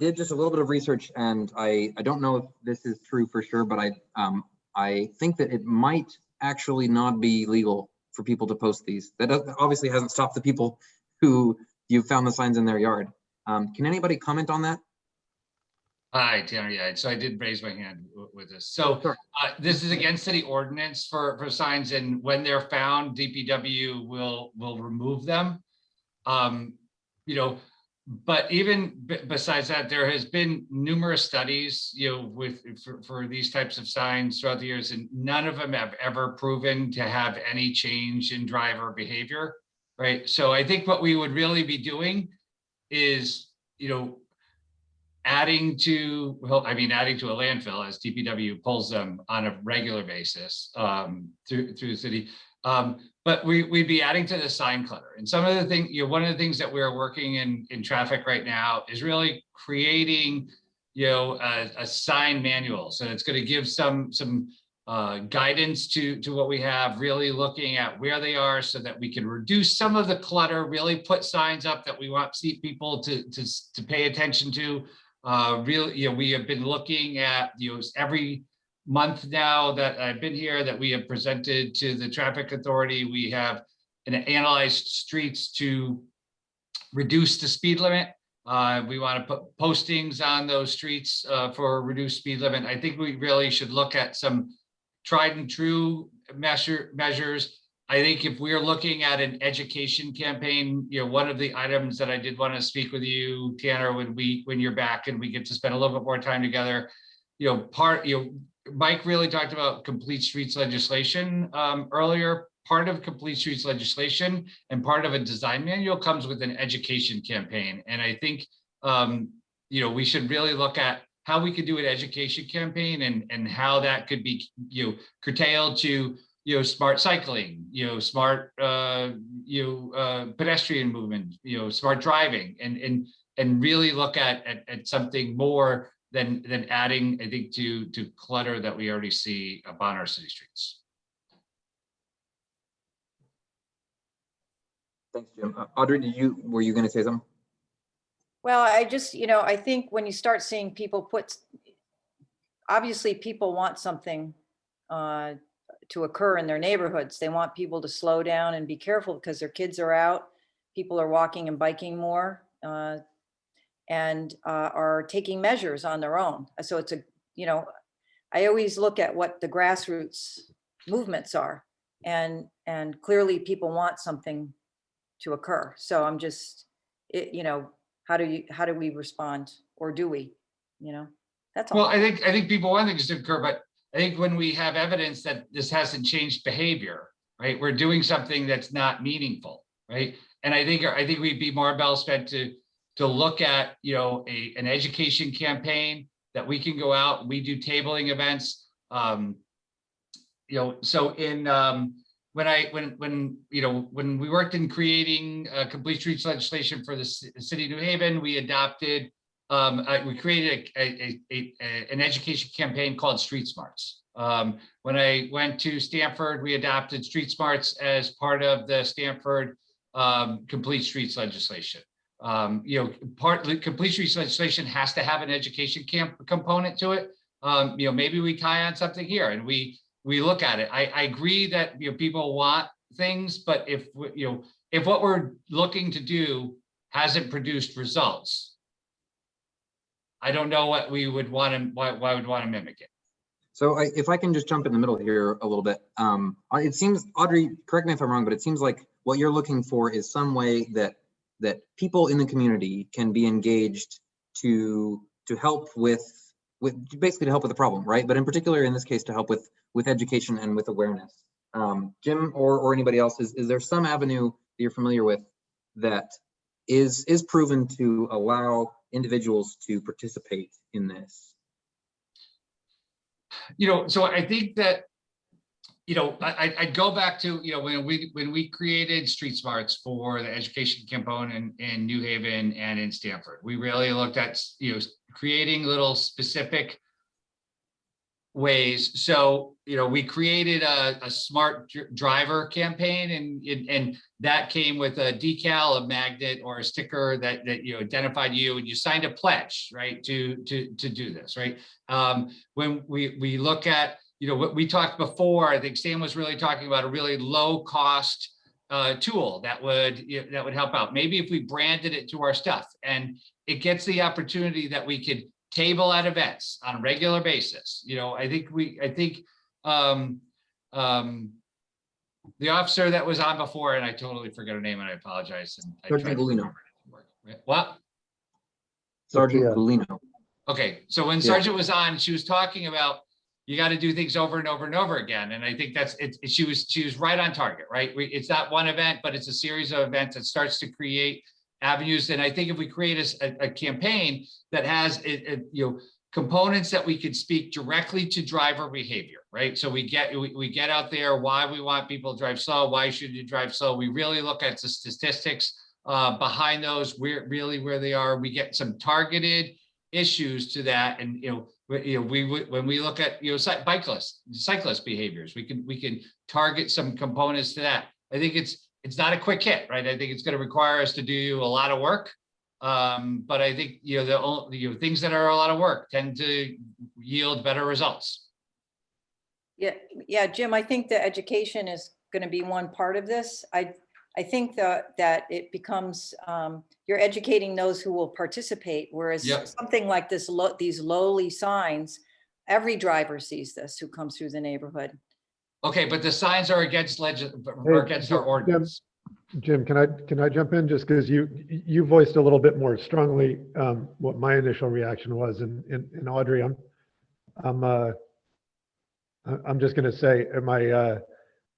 did just a little bit of research, and I don't know if this is true for sure, but I think that it might actually not be legal for people to post these. That obviously hasn't stopped the people who you found the signs in their yard. Can anybody comment on that? Hi, Tanner. Yeah, so I did raise my hand with this. So this is against city ordinance for signs, and when they're found, DPW will remove them. You know, but even besides that, there has been numerous studies, you know, for these types of signs throughout the years, and none of them have ever proven to have any change in driver behavior, right? So I think what we would really be doing is, you know, adding to a landfill as DPW pulls them on a regular basis through the city. But we'd be adding to the sign clutter. And some of the things, you know, one of the things that we're working in traffic right now is really creating, you know, a sign manual. So it's going to give some guidance to what we have, really looking at where they are so that we can reduce some of the clutter, really put signs up that we want people to pay attention to. Really, you know, we have been looking at, you know, every month now that I've been here that we have presented to the traffic authority. We have analyzed streets to reduce the speed limit. We want to put postings on those streets for a reduced speed limit. I think we really should look at some tried and true measures. I think if we're looking at an education campaign, you know, one of the items that I did want to speak with you, Tanner, when you're back and we get to spend a little bit more time together, you know, Mike really talked about complete streets legislation earlier. Part of complete streets legislation and part of a design manual comes with an education campaign. And I think, you know, we should really look at how we could do an education campaign and how that could be, you know, curtailed to, you know, smart cycling, you know, smart, pedestrian movement, you know, smart driving, and really look at something more than adding, I think, to clutter that we already see upon our city streets. Thanks, Jim. Audrey, were you going to say something? Well, I just, you know, I think when you start seeing people obviously people want something to occur in their neighborhoods. They want people to slow down and be careful because their kids are out. People are walking and biking more and are taking measures on their own. So it's I always look at what the grassroots movements are, and clearly people want something to occur. So I'm just, how do we respond, or do we, that's all. Well, I think people want things to occur, but I think when we have evidence that this hasn't changed behavior, right? We're doing something that's not meaningful, right? And I think we'd be more well spent to look at, an education campaign that we can go out. We do tabling events. So in when we worked in creating complete streets legislation for the city of New Haven, we adopted, we created an education campaign called Street Smarts. When I went to Stanford, we adopted Street Smarts as part of the Stanford complete streets legislation. Complete streets legislation has to have an education component to it. Maybe we tie on something here and we look at it. I agree that people want things, but if what we're looking to do hasn't produced results, I don't know what we would want to, why would want to mimic it. So if I can just jump in the middle here a little bit, it seems, Audrey, correct me if I'm wrong, but it seems like what you're looking for is some way that people in the community can be engaged to help with basically to help with the problem, right? But in particular, in this case, to help with education and with awareness. Jim or anybody else, is there some avenue that you're familiar with that is proven to allow individuals to participate in this? So I think that, I'd go back to, when we created Street Smarts for the education component in New Haven and in Stanford, we really looked at, creating little specific ways. So, we created a smart driver campaign, and that came with a decal, a magnet, or a sticker that identified you, and you signed a pledge, right, to do this, right? When we look at, what we talked before, I think Sam was really talking about a really low cost tool that would help out. Maybe if we branded it to our stuff, and it gets the opportunity that we could table at events on a regular basis. I think the officer that was on before, and I totally forget her name, and I apologize. And Sergeant Golino. What? Sergeant Golino. Okay, so when Sergeant was on, she was talking about, you got to do things over and over and over again. And I think that's it. She was right on target, right? It's not one event, but it's a series of events that starts to create avenues. And I think if we create a campaign that has components that we could speak directly to driver behavior, right? So we get out there why we want people to drive slow, why should you drive slow? We really look at the statistics behind those, where they are. We get some targeted issues to that, and when we look at cyclist behaviors, we can target some components to that. I think it's not a quick hit, right? I think it's going to require us to do a lot of work, but I think the things that are a lot of work tend to yield better results. Yeah, Jim, I think the education is going to be one part of this. I think that it becomes, you're educating those who will participate, whereas something like this, these lowly signs, every driver sees this who comes through the neighborhood. Okay, but the signs are against our ordinance. Jim, can I jump in, just because you voiced a little bit more strongly what my initial reaction was, and Audrey, I'm just going to say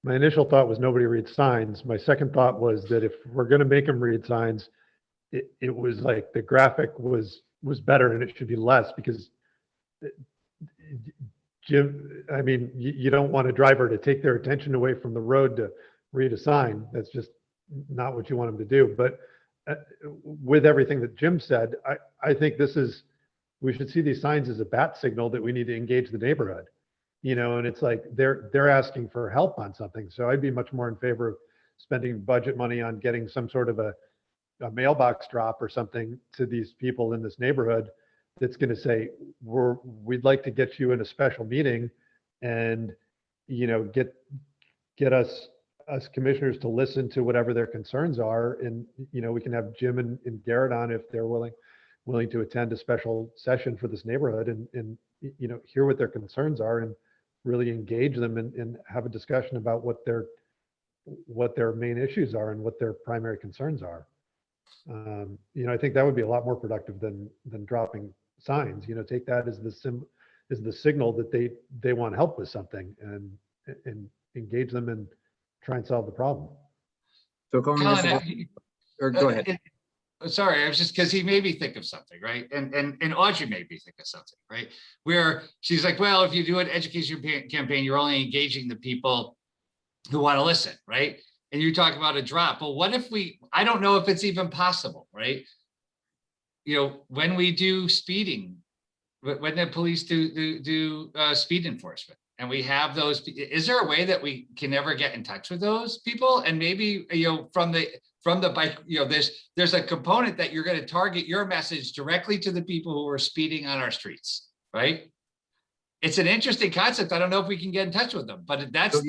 my initial thought was nobody reads signs. My second thought was that if we're going to make them read signs, it was like the graphic was better and it should be less, because Jim, I mean, you don't want a driver to take their attention away from the road to read a sign. That's just not what you want them to do. But with everything that Jim said, I think we should see these signs as a bat signal that we need to engage the neighborhood. And it's like they're asking for help on something. So I'd be much more in favor of spending budget money on getting some sort of a mailbox drop or something to these people in this neighborhood that's going to say, we'd like to get you in a special meeting and, get us commissioners to listen to whatever their concerns are. And, we can have Jim and Garrett on if they're willing to attend a special session for this neighborhood and hear what their concerns are and really engage them and have a discussion about what their main issues are and what their primary concerns are. I think that would be a lot more productive than dropping signs. Take that as the signal that they want help with something and engage them and try and solve the problem. So Colin, or go ahead. Sorry, I was just because he made me think of something, right? And Audrey made me think of something, right? Where she's like, well, if you do an education campaign, you're only engaging the people who want to listen, right? And you talk about a drop. Well, what if I don't know if it's even possible, right? When we do speeding, when the police do speed enforcement, and we have those, is there a way that we can ever get in touch with those people? And maybe, from the bike, there's a component that you're going to target your message directly to the people who are speeding on our streets, right? It's an interesting concept. I don't know if we can get in touch with them, but that's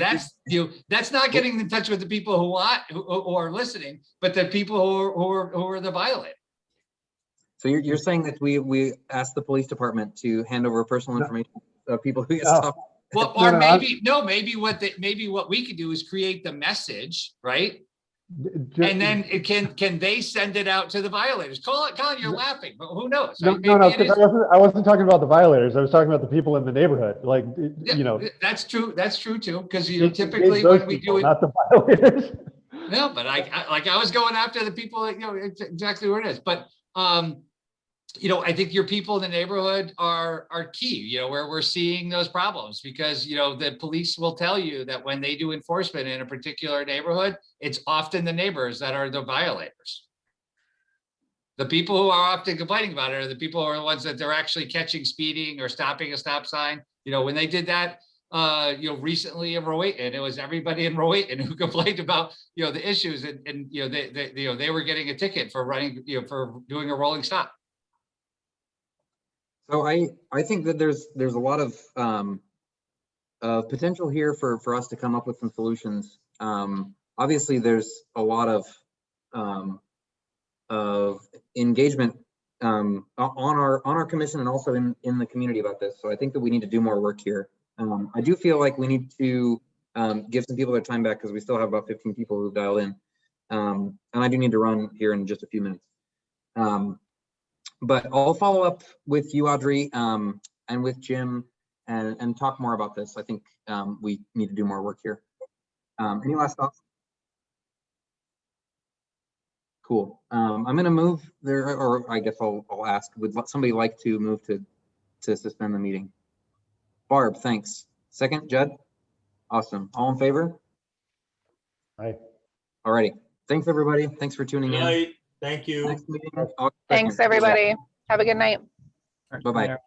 not getting in touch with the people who are listening, but the people who are the violators. So you're saying that we asked the police department to hand over personal information of people who get stopped? Well, or maybe what we could do is create the message, right? And then can they send it out to the violators? Colin, you're laughing, but who knows? No, I wasn't talking about the violators. I was talking about the people in the neighborhood. Like, that's true. That's true too. Because typically when we do it, not the violators. No, but I was going after the people. It's exactly where it is. But I think your people in the neighborhood are key, where we're seeing those problems, because, the police will tell you that when they do enforcement in a particular neighborhood, it's often the neighbors that are the violators. The people who are often complaining about it are the people who are the ones that they're actually catching speeding or stopping a stop sign. When they did that, recently in Rowayton, it was everybody in Rowayton who complained about, the issues and they were getting a ticket for running, for doing a rolling stop. So I think that there's a lot of potential here for us to come up with some solutions. Obviously, there's a lot of engagement on our commission and also in the community about this. So I think that we need to do more work here. I do feel like we need to give some people their time back because we still have about 15 people who dialed in, and I do need to run here in just a few minutes. But I'll follow up with you, Audrey, and with Jim and talk more about this. I think we need to do more work here. Any last thoughts? Cool. I'm going to move there, or I guess I'll ask, would somebody like to move to suspend the meeting? Barb, thanks. Second, Judd? Awesome. All in favor? Aye. All righty. Thanks, everybody. Thanks for tuning in. Thank you. Next meeting, Thanks, everybody. Have a good night. Bye-bye.